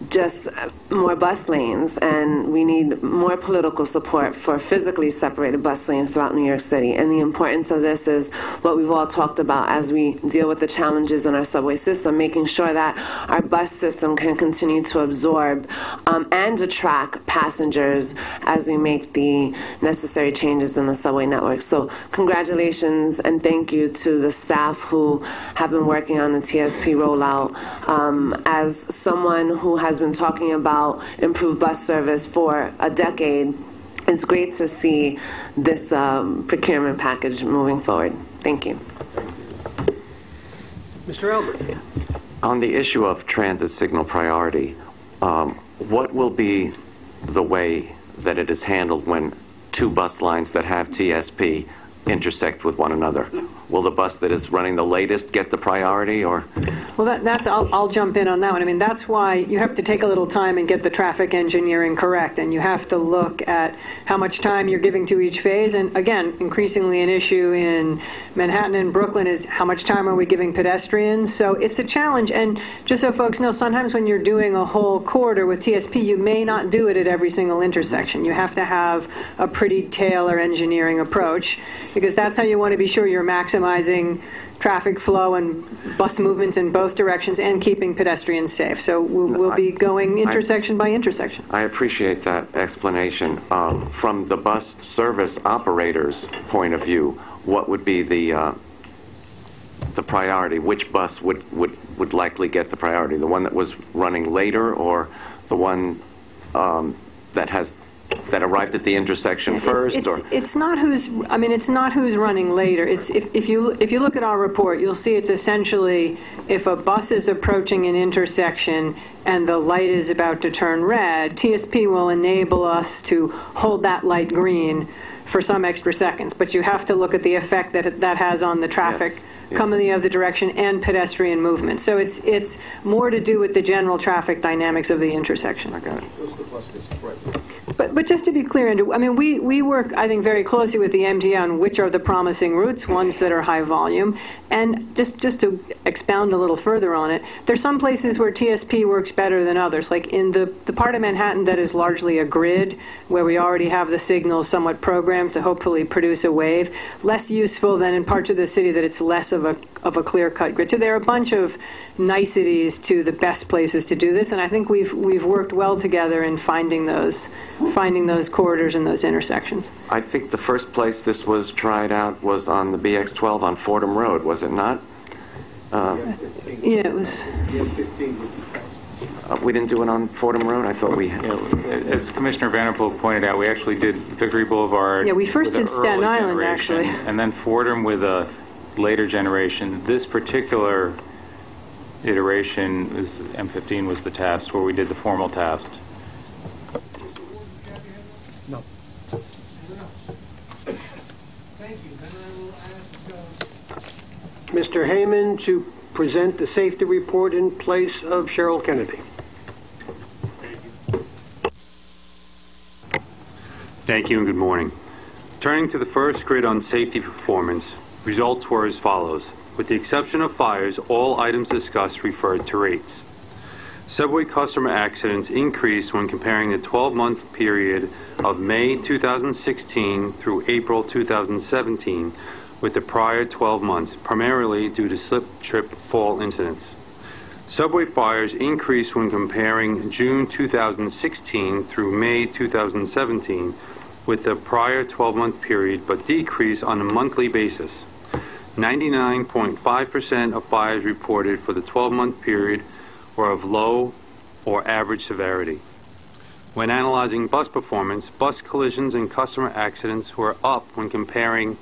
just more bus lanes, and we need more political support for physically separated bus lanes throughout New York City. And the importance of this is what we've all talked about as we deal with the challenges in our subway system, making sure that our bus system can continue to absorb and attract passengers as we make the necessary changes in the subway network. So congratulations and thank you to the staff who have been working on the TSP rollout. As someone who has been talking about improved bus service for a decade, it's great to see this procurement package moving forward. Thank you. Mr. Albert. On the issue of transit signal priority, what will be the way that it is handled when two bus lines that have TSP intersect with one another? Will the bus that is running the latest get the priority, or? Well, I'll jump in on that one. I mean, that's why you have to take a little time and get the traffic engineering correct, and you have to look at how much time you're giving to each phase. And again, increasingly an issue in Manhattan and Brooklyn is how much time are we giving pedestrians? So it's a challenge. And just so folks know, sometimes when you're doing a whole corridor with TSP, you may not do it at every single intersection. You have to have a pretty tailored engineering approach, because that's how you want to be sure you're maximizing traffic flow and bus movements in both directions and keeping pedestrians safe. So we'll be going intersection by intersection. I appreciate that explanation. From the bus service operator's point of view, what would be the priority? Which bus would likely get the priority? The one that was running later, or the one that arrived at the intersection first? It's not who's running later. It's if you look at our report, you'll see it's essentially if a bus is approaching an intersection and the light is about to turn red, TSP will enable us to hold that light green for some extra seconds. But you have to look at the effect that has on the traffic coming the other direction and pedestrian movement. So it's more to do with the general traffic dynamics of the intersection. I got it. But just to be clear, Andrew, I mean, we work, I think, very closely with the MTA on which are the promising routes, ones that are high volume. And just to expound a little further on it, there's some places where TSP works better than others. Like in the part of Manhattan that is largely a grid, where we already have the signals somewhat programmed to hopefully produce a wave, less useful than in parts of the city that it's less of a clear-cut grid. So there are a bunch of niceties to the best places to do this, and I think we've worked well together in finding those corridors and those intersections. I think the first place this was tried out was on the BX12 on Fordham Road, was it not? Yeah, it was. We didn't do it on Fordham Road? I thought we had. As Commissioner Vanderpool pointed out, we actually did Victory Boulevard. Yeah, we first did Staten Island, actually. And then Fordham with a later generation. This particular iteration, M15 was the test, where we did the formal test. No. Thank you. Then I will ask Mr. Heyman to present the safety report in place of Cheryl Kennedy. Thank you and good morning. Turning to the first grid on safety performance, results were as follows. With the exception of fires, all items discussed referred to rates. Subway customer accidents increased when comparing the 12-month period of May 2016 through April 2017 with the prior 12 months, primarily due to slip, trip, fall incidents. Subway fires increased when comparing June 2016 through May 2017 with the prior 12-month period, but decreased on a monthly basis. 99.5% of fires reported for the 12-month period were of low or average severity. When analyzing bus performance, bus collisions and customer accidents were up when comparing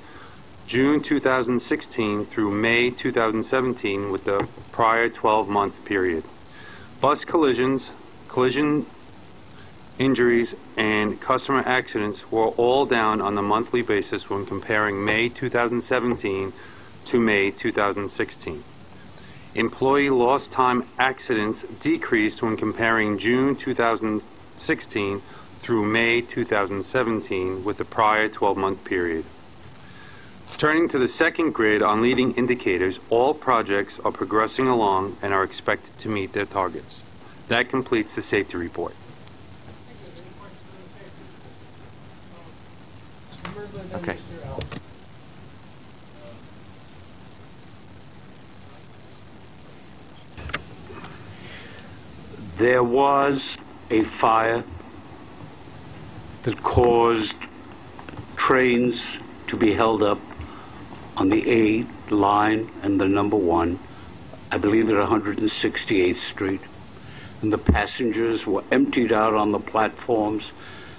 June 2016 through May 2017 with the prior 12-month period. Bus collisions, collision injuries, and customer accidents were all down on the monthly basis when comparing May 2017 to May 2016. Employee lost time accidents decreased when comparing June 2016 through May 2017 with the prior 12-month period. Turning to the second grid on leading indicators, all projects are progressing along and are expected to meet their targets. That completes the safety report. Okay. There was a fire that caused trains to be held up on the A line and the number 1, I believe at 168th Street. And the passengers were emptied out on the platforms,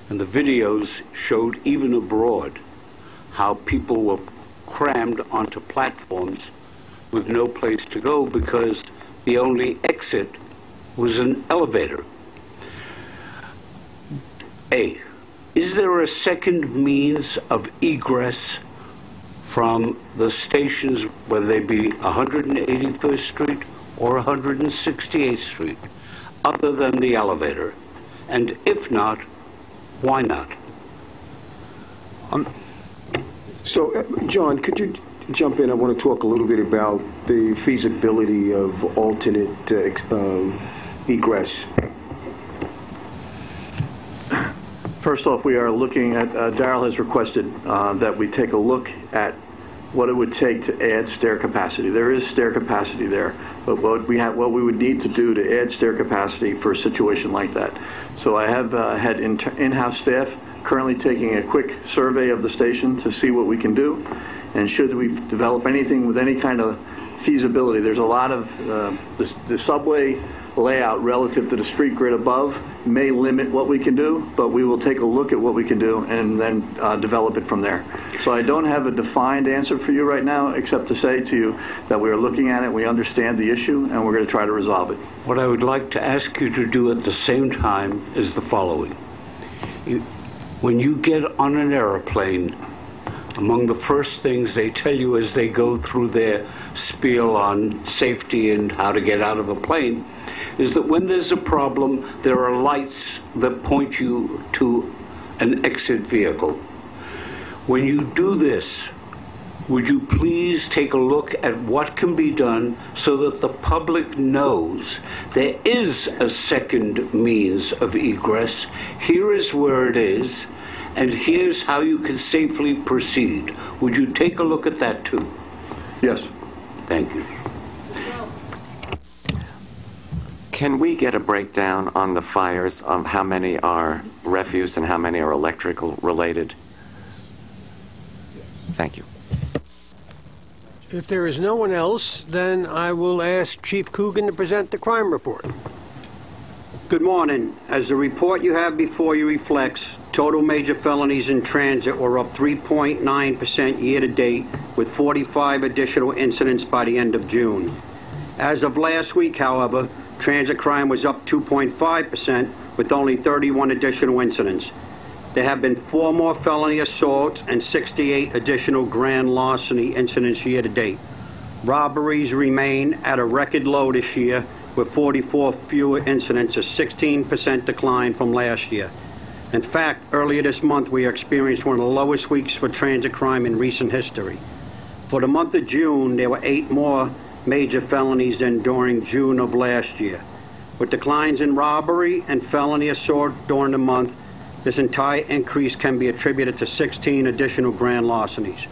and the videos showed even abroad how people were crammed onto platforms with no place to go because the only exit was an elevator. A, is there a second means of egress from the stations, whether they be 181st Street or 168th Street, other than the elevator? And if not, why not? John, could you jump in? I want to talk a little bit about the feasibility of alternate egress. First off, we are looking at, Darrell has requested that we take a look at what it would take to add stair capacity. There is stair capacity there, but what we would need to do to add stair capacity for a situation like that. So I have had in-house staff currently taking a quick survey of the station to see what we can do, and should we develop anything with any kind of feasibility. There's a lot of the subway layout relative to the street grid above may limit what we can do, but we will take a look at what we can do and then develop it from there. So I don't have a defined answer for you right now, except to say to you that we are looking at it, we understand the issue, and we're going to try to resolve it. What I would like to ask you to do at the same time is the following. When you get on an airplane, among the first things they tell you as they go through their spiel on safety and how to get out of a plane is that when there's a problem, there are lights that point you to an exit vehicle. When you do this, would you please take a look at what can be done so that the public knows there is a second means of egress? Here is where it is, and here's how you can safely proceed. Would you take a look at that too? Yes. Thank you. Can we get a breakdown on the fires of how many are refuse and how many are electrical related? Thank you. If there is no one else, then I will ask Chief Coogan to present the crime report. Good morning. As the report you have before you reflects, total major felonies in transit were up 3.9% year-to-date, with 45 additional incidents by the end of June. As of last week, however, transit crime was up 2.5%, with only 31 additional incidents. There have been 4 more felony assaults and 68 additional grand larceny incidents year-to-date. Robberies remain at a record low this year, with 44 fewer incidents, a 16% decline from last year. In fact, earlier this month, we experienced one of the lowest weeks for transit crime in recent history. For the month of June, there were 8 more major felonies than during June of last year. With declines in robbery and felony assault during the month, this entire increase can be attributed to 16 additional grand larcenies.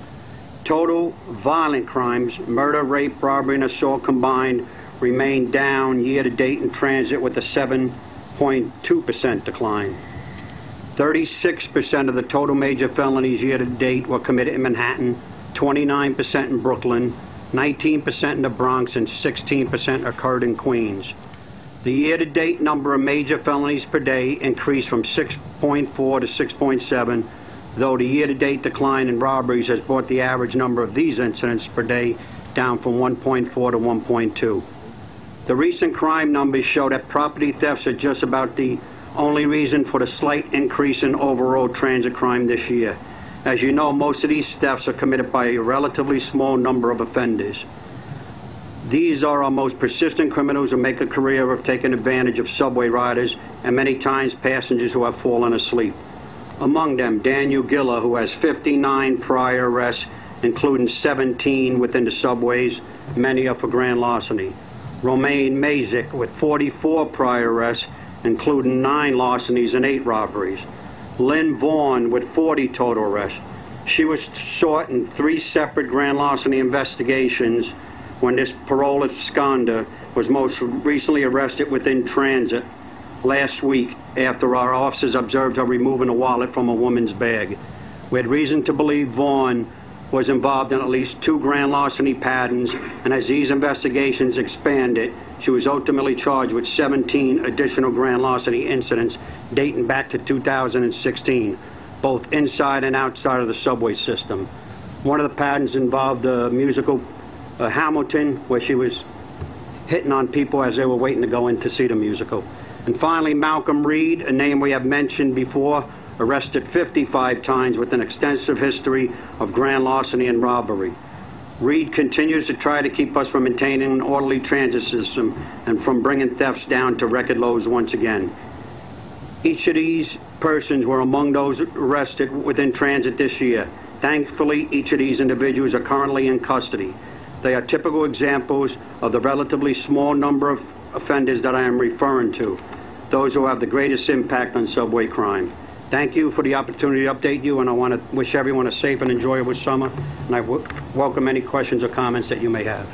Total violent crimes, murder, rape, robbery, and assault combined, remain down year-to-date in transit with a 7.2% decline. 36% of the total major felonies year-to-date were committed in Manhattan, 29% in Brooklyn, 19% in the Bronx, and 16% occurred in Queens. The year-to-date number of major felonies per day increased from 6.4 to 6.7, though the year-to-date decline in robberies has brought the average number of these incidents per day down from 1.4 to 1.2. The recent crime numbers show that property thefts are just about the only reason for the slight increase in overall transit crime this year. As you know, most of these thefts are committed by a relatively small number of offenders. These are our most persistent criminals who make a career of taking advantage of subway riders and many times passengers who have fallen asleep. Among them, Daniel Gilla, who has 59 prior arrests, including 17 within the subways, many are for grand larceny. Romaine Mazik with 44 prior arrests, including 9 larcenies and 8 robberies. Lynn Vaughn with 40 total arrests. She was sought in 3 separate grand larceny investigations when this parole absconder was most recently arrested within transit last week after our officers observed her removing a wallet from a woman's bag. We had reason to believe Vaughn was involved in at least 2 grand larceny patterns, and as these investigations expanded, she was ultimately charged with 17 additional grand larceny incidents dating back to 2016, both inside and outside of the subway system. One of the patterns involved the musical Hamilton, where she was hitting on people as they were waiting to go in to see the musical. And finally, Malcolm Reed, a name we have mentioned before, arrested 55 times with an extensive history of grand larceny and robbery. Reed continues to try to keep us from maintaining an orderly transit system and from bringing thefts down to record lows once again. Each of these persons were among those arrested within transit this year. Thankfully, each of these individuals are currently in custody. They are typical examples of the relatively small number of offenders that I am referring to, those who have the greatest impact on subway crime. Thank you for the opportunity to update you, and I want to wish everyone a safe and enjoyable summer, and I welcome any questions or comments that you may have.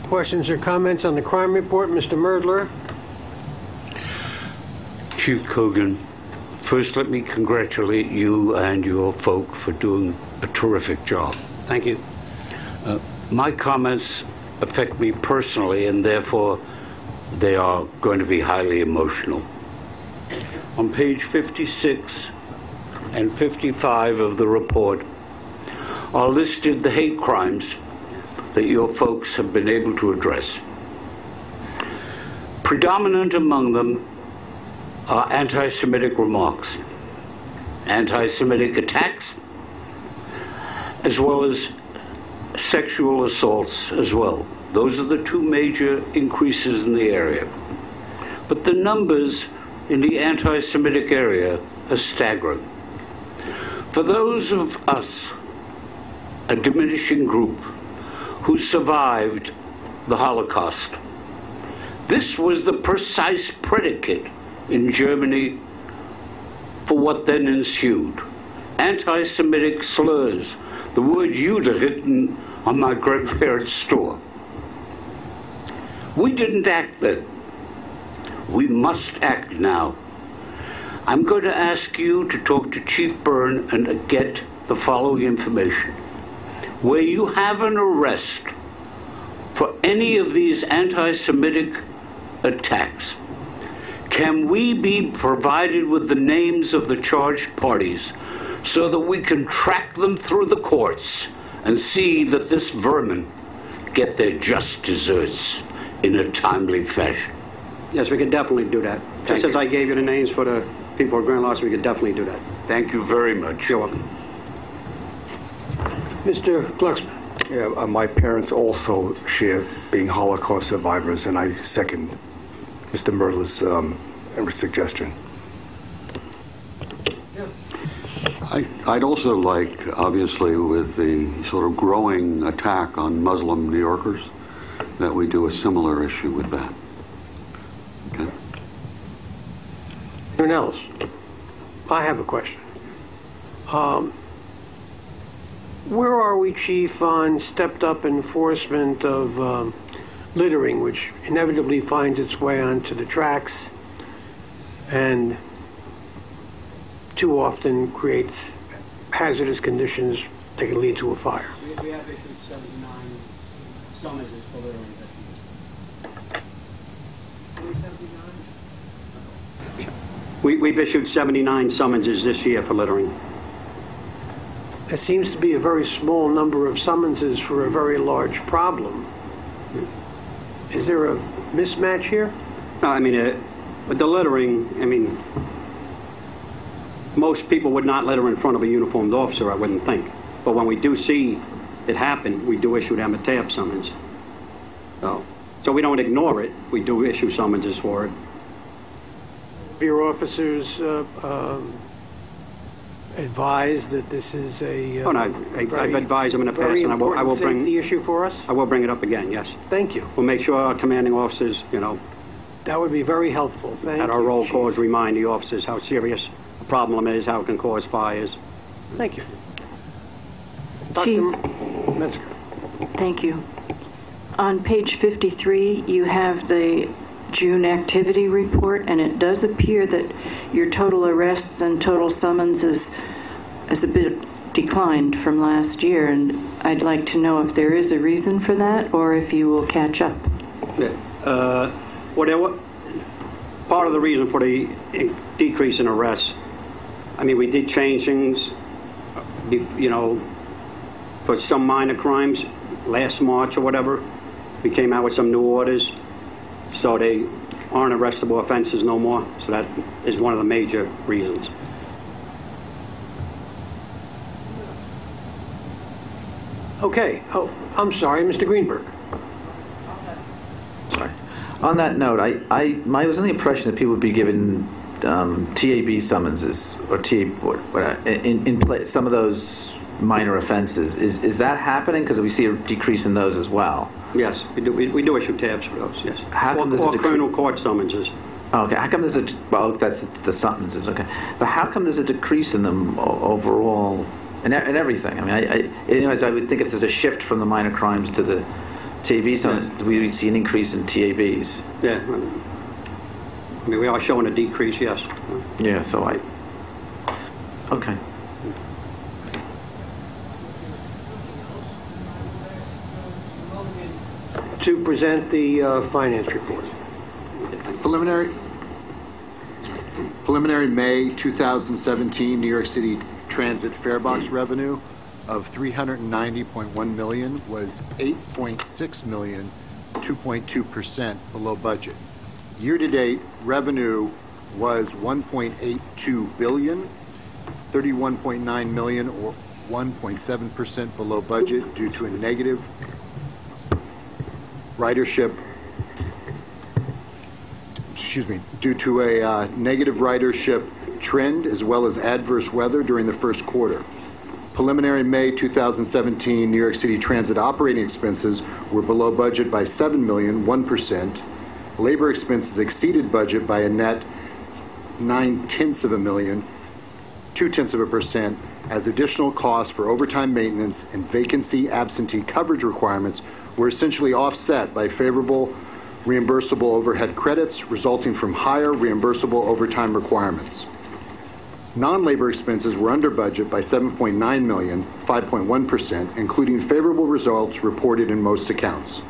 Questions or comments on the crime report? Mr. Merdler. Chief Cogan, first let me congratulate you and your folk for doing a terrific job. Thank you. My comments affect me personally, and therefore they are going to be highly emotional. On page 56 and 55 of the report are listed the hate crimes that your folks have been able to address. Predominant among them are anti-Semitic remarks, anti-Semitic attacks, as well as sexual assaults as well. Those are the 2 major increases in the area. But the numbers in the anti-Semitic area are staggering. For those of us, a diminishing group, who survived the Holocaust, this was the precise predicate in Germany for what then ensued. Anti-Semitic slurs, the word Jude written on my grandparents' store. We didn't act then. We must act now. I'm going to ask you to talk to Chief Byrne and get the following information. Where you have an arrest for any of these anti-Semitic attacks, can we be provided with the names of the charged parties so that we can track them through the courts and see that this vermin get their just deserts in a timely fashion? Yes, we can definitely do that. Just as I gave you the names for the people of grand larceny, we could definitely do that. Thank you very much. You're welcome. Mr. Glucksman. Yeah, my parents also share being Holocaust survivors, and I second Mr. Merdler's suggestion. I'd also like, obviously, with the sort of growing attack on Muslim New Yorkers, that we do a similar issue with that. Okay. Anyone else? I have a question. Where are we, Chief, on stepped-up enforcement of littering, which inevitably finds its way onto the tracks and too often creates hazardous conditions that can lead to a fire? We have issued 79 summonses for littering this We've issued 79 summonses this year for littering. It seems to be a very small number of summonses for a very large problem. Is there a mismatch here? No, I mean, with the littering, I mean, most people would not litter in front of a uniformed officer, I wouldn't think. But when we do see it happen, we do issue them a MTA summons. So we don't ignore it. We do issue summonses for it. Your officers advise that this is a I've advised them in the past, and I will bring the issue for us. I will bring it up again. Yes. Thank you. We'll make sure our commanding officers, that would be very helpful. Thank you. At our roll calls, remind the officers how serious the problem is, how it can cause fires. Thank you. Chief, Metzger. thank you. On page 53, you have the June activity report, and it does appear that your total arrests and total summonses is a bit declined from last year, and I'd like to know if there is a reason for that or if you will catch up. Part of the reason for the decrease in arrests, I mean, we did change things, for some minor crimes last March or whatever. We came out with some new orders, so they aren't arrestable offenses no more. So that is one of the major reasons. Okay. Oh, I'm sorry, Mr. Greenberg. Sorry. On that note, I was under the impression that people would be given TAB summonses or in some of those minor offenses. Is that happening? Because we see a decrease in those as well. Yes, we do issue tabs for those. Yes. How come or criminal court summonses. Oh, okay. How come there's that's the summonses? Okay, but how come there's a decrease in them overall and everything? I mean, I would think if there's a shift from the minor crimes to the TAB summonses, we would see an increase in TABs. Yeah. I mean, we are showing a decrease. Yes. Yeah. So okay. To present the finance report. Preliminary May 2017 New York City Transit farebox revenue of $390.1 million was $8.6 million, 2.2% below budget. Year-to-date revenue was $1.82 billion, $31.9 million, or 1.7% below budget due to a negative ridership, due to a negative ridership trend as well as adverse weather during the first quarter. Preliminary May 2017 New York City Transit operating expenses were below budget by $7 million, 1%. Labor expenses exceeded budget by a net 0.9 million, 0.2%, as additional costs for overtime maintenance and vacancy absentee coverage requirements were essentially offset by favorable reimbursable overhead credits resulting from higher reimbursable overtime requirements. Non-labor expenses were under budget by $7.9 million, 5.1%, including favorable results reported in most accounts.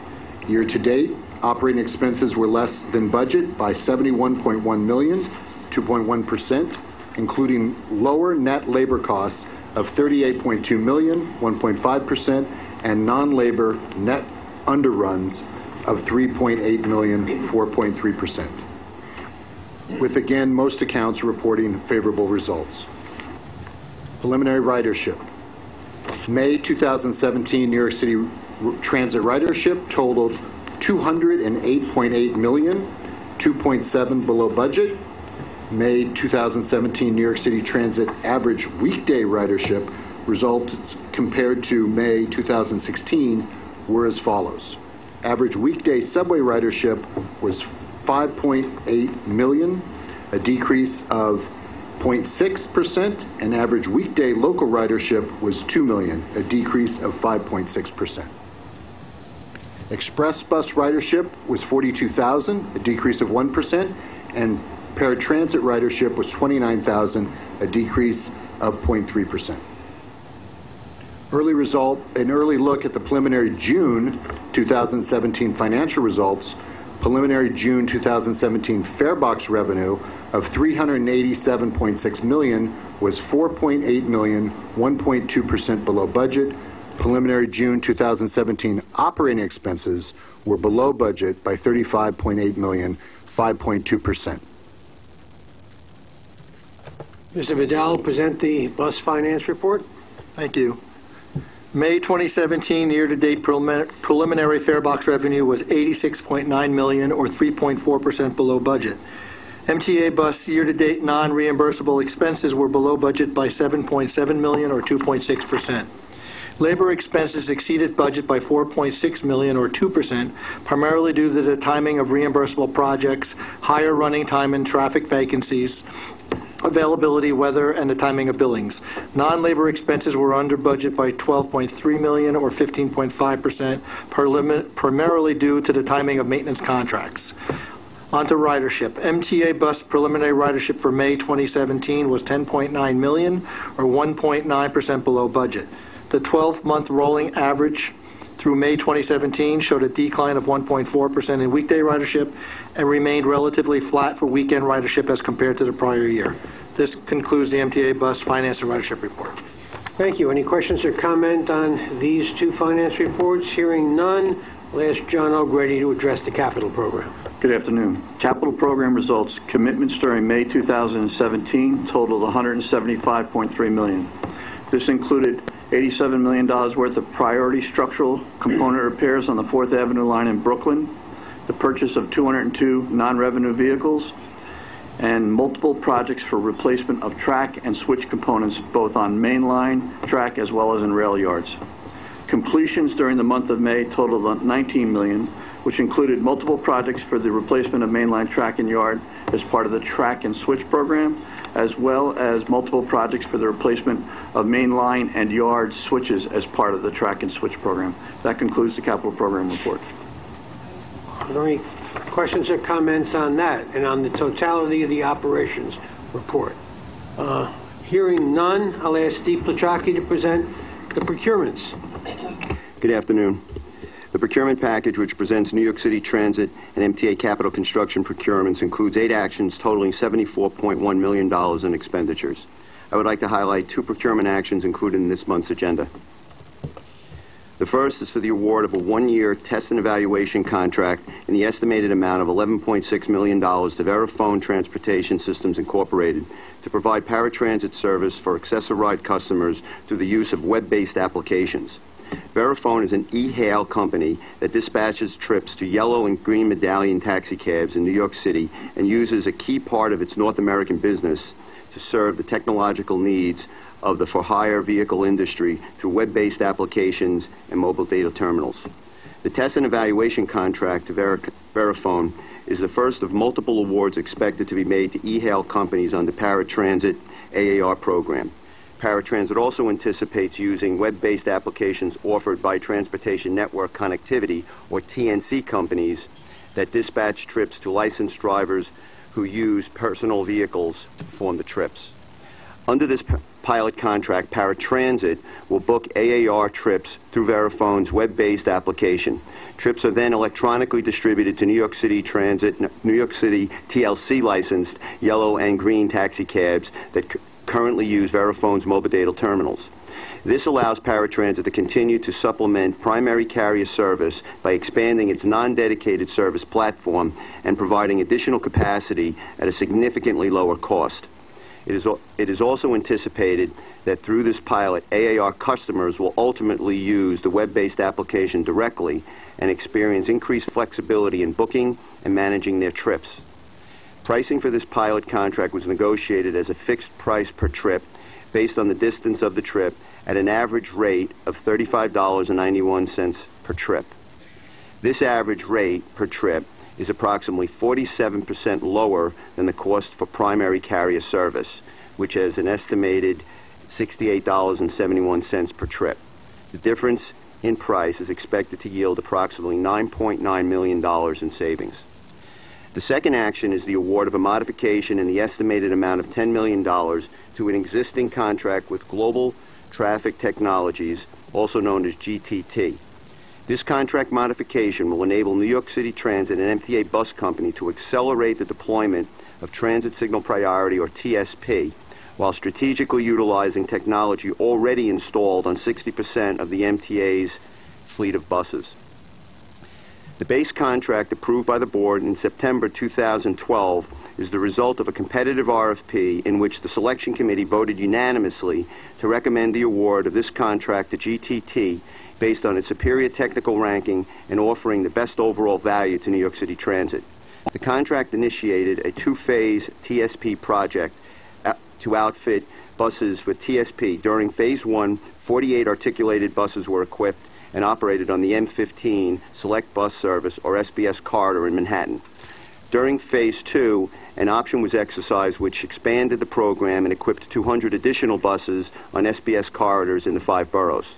Year-to-date, operating expenses were less than budget by $71.1 million, 2.1%, including lower net labor costs of $38.2 million, 1.5%, and non-labor net underruns of $3.8 million, 4.3%, with again most accounts reporting favorable results. Preliminary ridership. May 2017 New York City Transit ridership totaled 208.8 million, 2.7 below budget. May 2017 New York City Transit average weekday ridership results compared to May 2016 were as follows. Average weekday subway ridership was 5.8 million, a decrease of 0.6%, and average weekday local ridership was 2 million, a decrease of 5.6%. Express bus ridership was 42,000, a decrease of 1%, and paratransit ridership was 29,000, a decrease of 0.3%. An early look at the preliminary June 2017 financial results. Preliminary June 2017 farebox revenue of $387.6 million was $4.8 million, 1.2% below budget. Preliminary June 2017 operating expenses were below budget by $35.8 million, 5.2%. Mr. Vidal, present the bus finance report. Thank you. May 2017 year-to-date preliminary farebox revenue was $86.9 million, or 3.4% below budget. MTA bus year-to-date non-reimbursable expenses were below budget by $7.7 million, or 2.6%. Labor expenses exceeded budget by $4.6 million, or 2%, primarily due to the timing of reimbursable projects, higher running time and traffic vacancies, availability, weather, and the timing of billings. Non-labor expenses were under budget by $12.3 million, or 15.5%, primarily due to the timing of maintenance contracts. On to ridership. MTA bus preliminary ridership for May 2017 was $10.9 million, or 1.9% below budget. The 12-month rolling average through May 2017 showed a decline of 1.4% in weekday ridership and remained relatively flat for weekend ridership as compared to the prior year. This concludes the MTA bus finance and ridership report. Thank you. Any questions or comment on these two finance reports? Hearing none, I'll ask John O'Grady to address the capital program. Good afternoon. Capital program results. Commitments during May 2017 totaled $175.3 million. This included $87 million worth of priority structural component repairs on the 4th Avenue line in Brooklyn, the purchase of 202 non-revenue vehicles, and multiple projects for replacement of track and switch components both on mainline track as well as in rail yards. Completions during the month of May totaled $19 million, which included multiple projects for the replacement of mainline track and yard as part of the track and switch program, as well as multiple projects for the replacement of mainline and yard switches as part of the track and switch program. That concludes the capital program report. Are there any questions or comments on that and on the totality of the operations report? Hearing none, I'll ask Steve Plachocki to present the procurements. Good afternoon. The procurement package, which presents New York City Transit and MTA capital construction procurements, includes 8 actions totaling $74.1 million in expenditures. I would like to highlight 2 procurement actions included in this month's agenda. The first is for the award of a 1-year test and evaluation contract in the estimated amount of $11.6 million to Verifone Transportation Systems Incorporated to provide paratransit service for Access-a-Ride customers through the use of web-based applications. Verifone is an e-hail company that dispatches trips to yellow and green medallion taxicabs in New York City and uses a key part of its North American business to serve the technological needs of the for-hire vehicle industry through web-based applications and mobile data terminals. The test and evaluation contract to Verifone is the first of multiple awards expected to be made to e-hail companies on the Paratransit AAR program. Paratransit also anticipates using web-based applications offered by Transportation Network Connectivity, or TNC companies, that dispatch trips to licensed drivers who use personal vehicles to perform the trips. Under this pilot contract, Paratransit will book AAR trips through Verifone's web-based application. Trips are then electronically distributed to New York City Transit, New York City TLC licensed yellow and green taxi cabs that currently use Verifone's mobile data terminals. This allows Paratransit to continue to supplement primary carrier service by expanding its non-dedicated service platform and providing additional capacity at a significantly lower cost. It is also anticipated that through this pilot, AAR customers will ultimately use the web-based application directly and experience increased flexibility in booking and managing their trips. Pricing for this pilot contract was negotiated as a fixed price per trip based on the distance of the trip at an average rate of $35.91 per trip. This average rate per trip is approximately 47% lower than the cost for primary carrier service, which is an estimated $68.71 per trip. The difference in price is expected to yield approximately $9.9 million in savings. The second action is the award of a modification in the estimated amount of $10 million to an existing contract with Global Traffic Technologies, also known as GTT. This contract modification will enable New York City Transit and MTA Bus Company to accelerate the deployment of Transit Signal Priority, or TSP, while strategically utilizing technology already installed on 60% of the MTA's fleet of buses. The base contract approved by the Board in September 2012 is the result of a competitive RFP in which the Selection Committee voted unanimously to recommend the award of this contract to GTT based on its superior technical ranking and offering the best overall value to New York City Transit. The contract initiated a two-phase TSP project to outfit buses with TSP. During Phase 1, 48 articulated buses were equipped and operated on the M15 Select Bus Service, or SBS corridor in Manhattan. During Phase 2, an option was exercised which expanded the program and equipped 200 additional buses on SBS corridors in the 5 boroughs.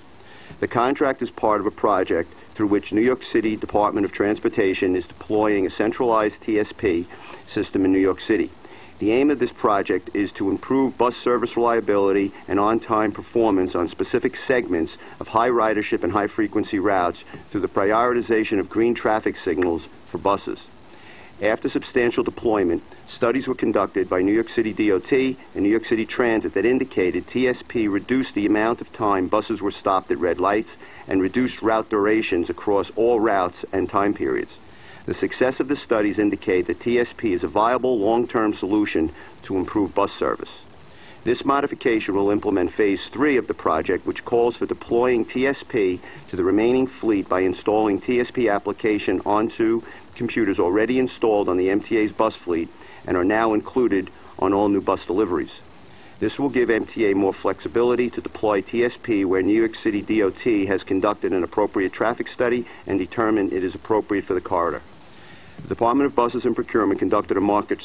The contract is part of a project through which New York City Department of Transportation is deploying a centralized TSP system in New York City. The aim of this project is to improve bus service reliability and on-time performance on specific segments of high ridership and high-frequency routes through the prioritization of green traffic signals for buses. After substantial deployment, studies were conducted by New York City DOT and New York City Transit that indicated TSP reduced the amount of time buses were stopped at red lights and reduced route durations across all routes and time periods. The success of the studies indicate that TSP is a viable long-term solution to improve bus service. This modification will implement Phase 3 of the project, which calls for deploying TSP to the remaining fleet by installing TSP application onto computers already installed on the MTA's bus fleet and are now included on all new bus deliveries. This will give MTA more flexibility to deploy TSP where New York City DOT has conducted an appropriate traffic study and determined it is appropriate for the corridor. The Department of Buses and Procurement conducted market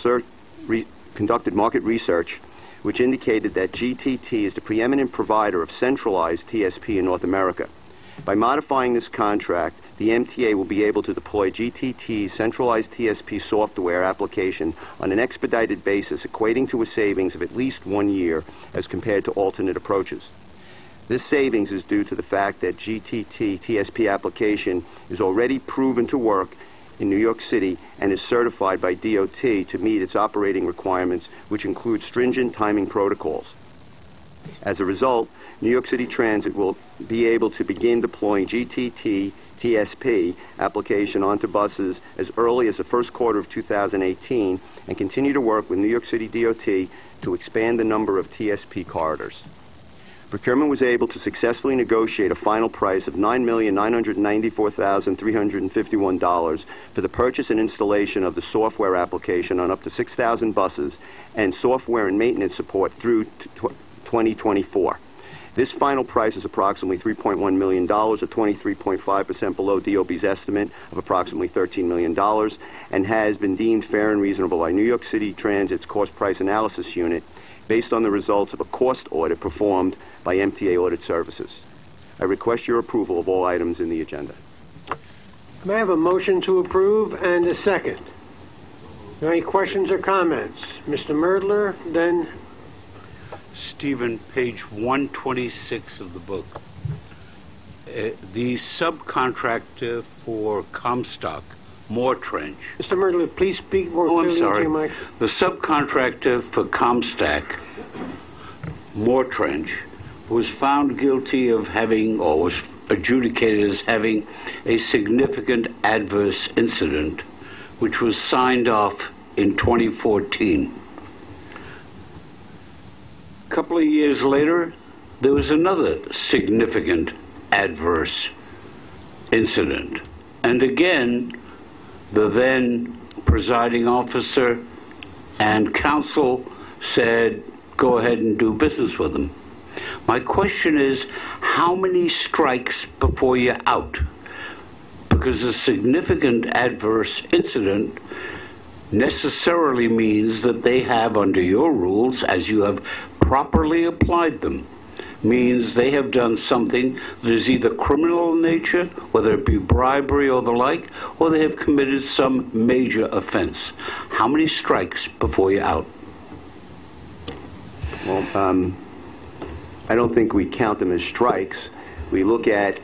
research which indicated that GTT is the preeminent provider of centralized TSP in North America. By modifying this contract, the MTA will be able to deploy GTT's centralized TSP software application on an expedited basis, equating to a savings of at least 1 year as compared to alternate approaches. This savings is due to the fact that GTT TSP application is already proven to work in New York City and is certified by DOT to meet its operating requirements, which include stringent timing protocols. As a result, New York City Transit will be able to begin deploying GTT TSP application onto buses as early as the first quarter of 2018 and continue to work with New York City DOT to expand the number of TSP corridors. Procurement was able to successfully negotiate a final price of $9,994,351 for the purchase and installation of the software application on up to 6,000 buses and software and maintenance support through 2024. This final price is approximately $3.1 million, or 23.5% below DOB's estimate of approximately $13 million, and has been deemed fair and reasonable by New York City Transit's Cost Price Analysis Unit based on the results of a cost audit performed by MTA Audit Services. I request your approval of all items in the agenda. May I have a motion to approve and a second? Are there any questions or comments? Mr. Merdler, then Stephen, page 126 of the book. The subcontractor for Comstock, Moore Trench. Mr. Merdler, please speak more clearly into your mic. The subcontractor for Comstock, Moore Trench, was found guilty of having, or was adjudicated as having, a significant adverse incident, which was signed off in 2014. A couple of years later, there was another significant adverse incident. And again, the then presiding officer and counsel said, go ahead and do business with them. My question is, how many strikes before you're out? Because a significant adverse incident necessarily means that they have, under your rules, as you have properly applied them, means they have done something that is either criminal in nature, whether it be bribery or the like, or they have committed some major offense. How many strikes before you're out? Well, I don't think we count them as strikes. We look at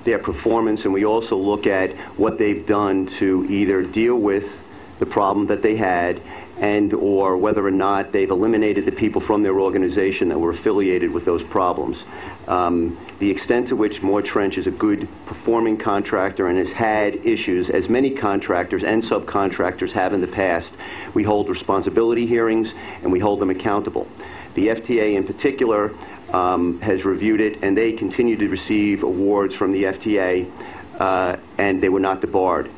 their performance, and we also look at what they've done to either deal with the problem that they had and or whether or not they've eliminated the people from their organization that were affiliated with those problems. The extent to which Moore Trench is a good performing contractor and has had issues, as many contractors and subcontractors have in the past, we hold responsibility hearings and we hold them accountable. The FTA in particular has reviewed it, and they continue to receive awards from the FTA, and they were not debarred.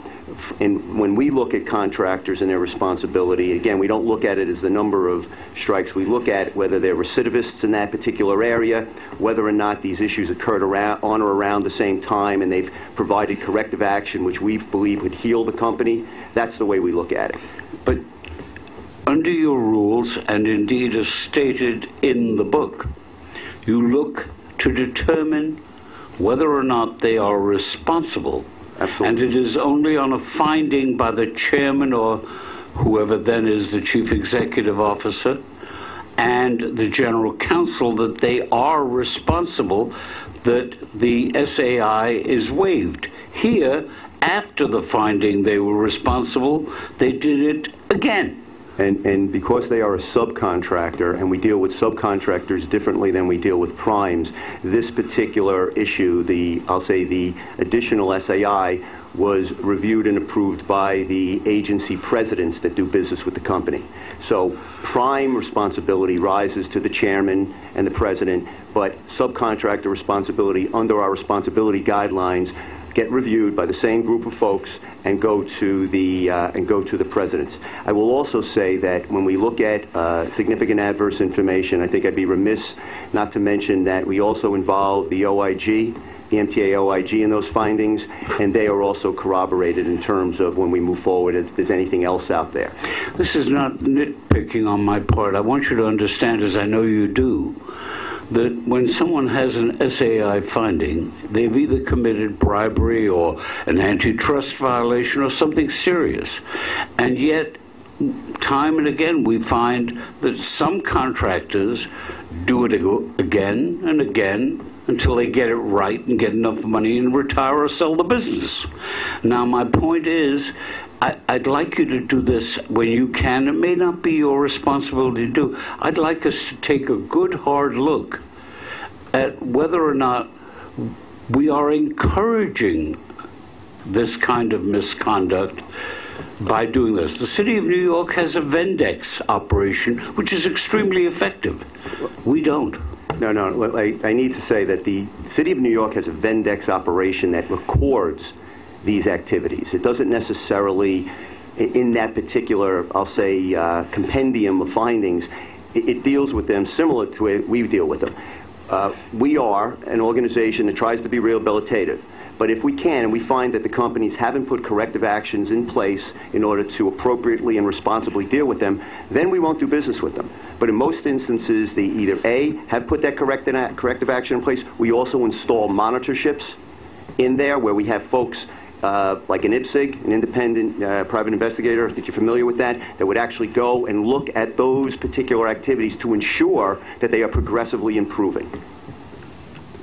And when we look at contractors and their responsibility, again, we don't look at it as the number of strikes. We look at whether they're recidivists in that particular area, whether or not these issues occurred on or around the same time, and they've provided corrective action, which we believe would heal the company. That's the way we look at it. But under your rules, and indeed as stated in the book, you look to determine whether or not they are responsible. Absolutely. And it is only on a finding by the chairman or whoever then is the chief executive officer and the general counsel that they are responsible that the SAI is waived. Here, after the finding they were responsible, they did it again. And because they are a subcontractor, and we deal with subcontractors differently than we deal with primes, this particular issue, I'll say the additional SAI, was reviewed and approved by the agency presidents that do business with the company. So prime responsibility rises to the chairman and the president, but subcontractor responsibility under our responsibility guidelines get reviewed by the same group of folks and go to the presidents. I will also say that when we look at significant adverse information, I think I'd be remiss not to mention that we also involve the OIG, the MTA OIG in those findings, and they are also corroborated in terms of when we move forward if there's anything else out there. This is not nitpicking on my part. I want you to understand, as I know you do, that when someone has an SAI finding, they've either committed bribery or an antitrust violation or something serious. And yet, time and again, we find that some contractors do it again and again until they get it right and get enough money and retire or sell the business. Now, my point is, I'd like you to do this when you can. It may not be your responsibility to do. I'd like us to take a good, hard look at whether or not we are encouraging this kind of misconduct by doing this. The City of New York has a Vendex operation, which is extremely effective. We don't. No. I need to say that the City of New York has a Vendex operation that records these activities. It doesn't necessarily, in that particular, I'll say, compendium of findings, it deals with them similar to it we deal with them. We are an organization that tries to be rehabilitative. But if we can, and we find that the companies haven't put corrective actions in place in order to appropriately and responsibly deal with them, then we won't do business with them. But in most instances, they either A, have put that corrective action in place. We also install monitorships in there where we have folks like an IPSIG, an independent private investigator, I think you're familiar with that would actually go and look at those particular activities to ensure that they are progressively improving.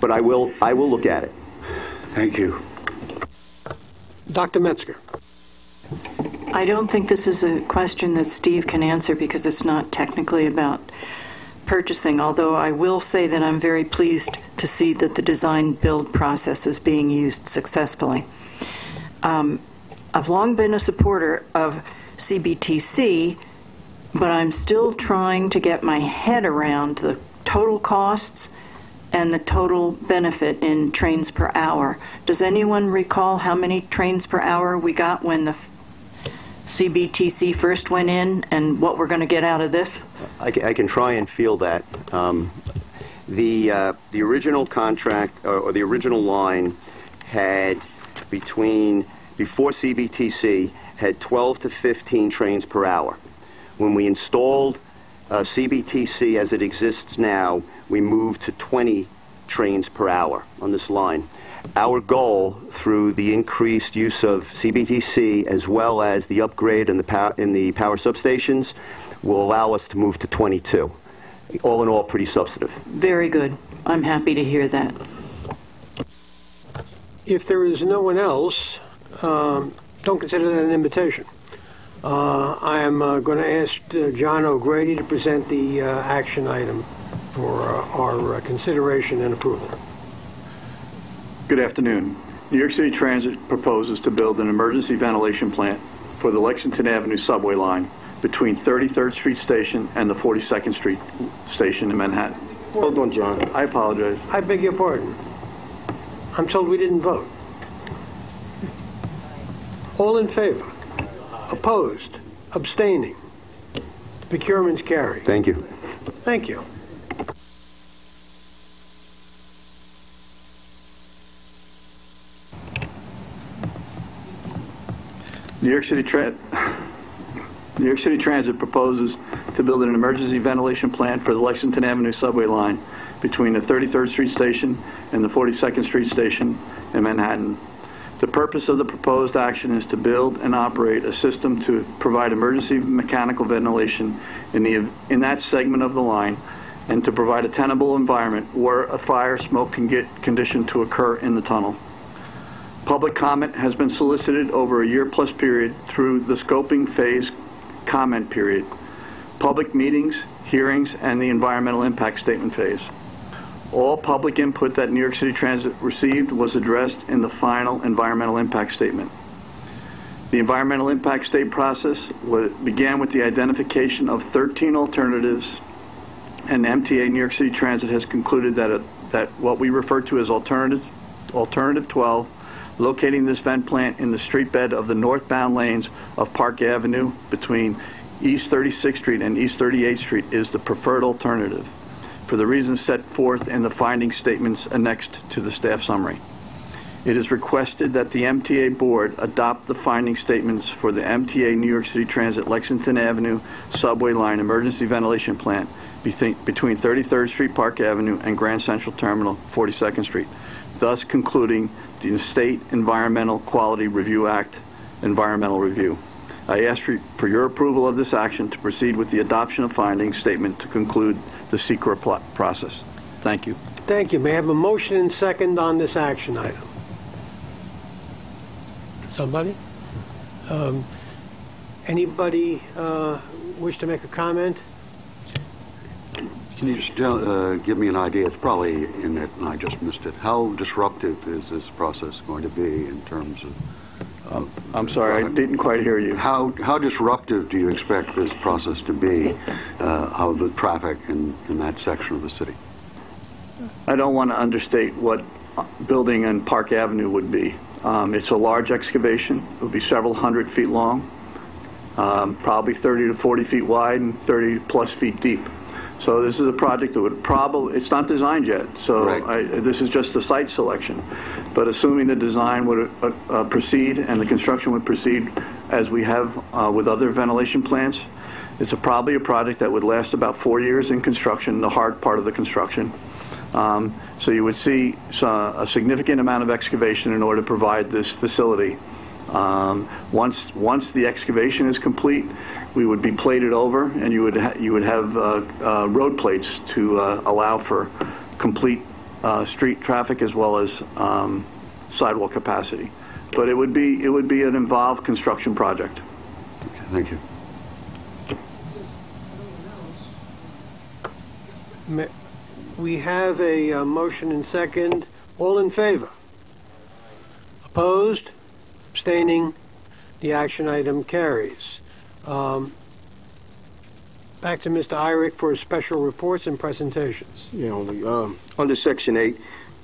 But I will look at it. Thank you. Dr. Metzger. I don't think this is a question that Steve can answer because it's not technically about purchasing, although I will say that I'm very pleased to see that the design-build process is being used successfully. I've long been a supporter of CBTC, but I'm still trying to get my head around the total costs and the total benefit in trains per hour. Does anyone recall how many trains per hour we got when the CBTC first went in and what we're going to get out of this? I can try and feel that. The original contract or the original line had before CBTC had 12 to 15 trains per hour. When we installed CBTC as it exists now, we moved to 20 trains per hour on this line. Our goal, through the increased use of CBTC as well as the upgrade in the power substations, will allow us to move to 22. All in all, pretty substantive. Very good. I'm happy to hear that. If there is no one else, don't consider that an invitation. I am going to ask John O'Grady to present the action item for our consideration and approval. Good afternoon. New York City Transit proposes to build an emergency ventilation plant for the Lexington Avenue subway line between 33rd Street Station and the 42nd Street Station in Manhattan. Hold on, John. I apologize. I beg your pardon. I'm told we didn't vote. All in favor? Opposed? Abstaining? The procurement's carried. Thank you. Thank you. New York City Transit proposes to build an emergency ventilation plant for the Lexington Avenue subway line between the 33rd Street Station and the 42nd Street Station in Manhattan. The purpose of the proposed action is to build and operate a system to provide emergency mechanical ventilation in that segment of the line and to provide a tenable environment where a fire smoke condition to occur in the tunnel. Public comment has been solicited over a year-plus period through the scoping phase comment period, public meetings, hearings, and the environmental impact statement phase. All public input that New York City Transit received was addressed in the final environmental impact statement. The environmental impact statement process began with the identification of 13 alternatives, and MTA New York City Transit has concluded that what we refer to as Alternative 12, locating this vent plant in the street bed of the northbound lanes of Park Avenue between East 36th Street and East 38th Street, is the preferred alternative for the reasons set forth in the finding statements annexed to the staff summary. It is requested that the MTA Board adopt the finding statements for the MTA New York City Transit Lexington Avenue subway line emergency ventilation plant between 33rd Street, Park Avenue, and Grand Central Terminal, 42nd Street, thus concluding the State Environmental Quality Review Act environmental review. I ask for your approval of this action to proceed with the adoption of findings statement to conclude the secret process. Thank you. Thank you. May I have a motion and second on this action item? Somebody? Anybody wish to make a comment? Can you just give me an idea? It's probably in it and I just missed it. How disruptive is this process going to be in terms of... I'm sorry, I didn't quite hear you. How disruptive do you expect this process to be of the traffic in that section of the city? I don't want to understate what building on Park Avenue would be. It's a large excavation. It would be several hundred feet long, probably 30 to 40 feet wide and 30 plus feet deep. So this is a project that would probably, it's not designed yet, so right. This is just a site selection. But assuming the design would proceed and the construction would proceed as we have with other ventilation plants, it's probably a project that would last about 4 years in construction, the hard part of the construction. So you would see a significant amount of excavation in order to provide this facility. Once the excavation is complete, we would be plated over, and you would have road plates to allow for complete street traffic as well as sidewalk capacity. But it would be an involved construction project. Okay, thank you. We have a motion and second. All in favor? Opposed? Abstaining? The action item carries. Back to Mr. Irick for his special reports and presentations. Yeah, under Section 8,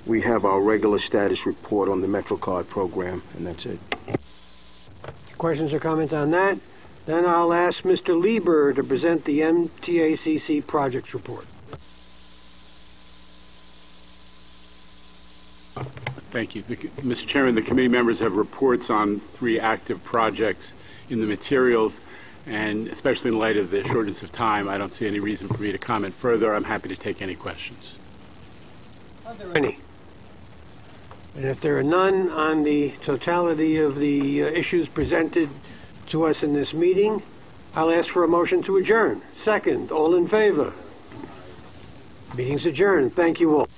we have our regular status report on the MetroCard program, and that's it. Questions or comments on that? Then I'll ask Mr. Lieber to present the MTACC project report. Thank you. Mr. Chairman, the committee members have reports on 3 active projects in the materials, and especially in light of the shortness of time, I don't see any reason for me to comment further. I'm happy to take any questions. Are there any? And if there are none on the totality of the issues presented to us in this meeting, I'll ask for a motion to adjourn. Second, all in favor? Meeting's adjourned. Thank you all.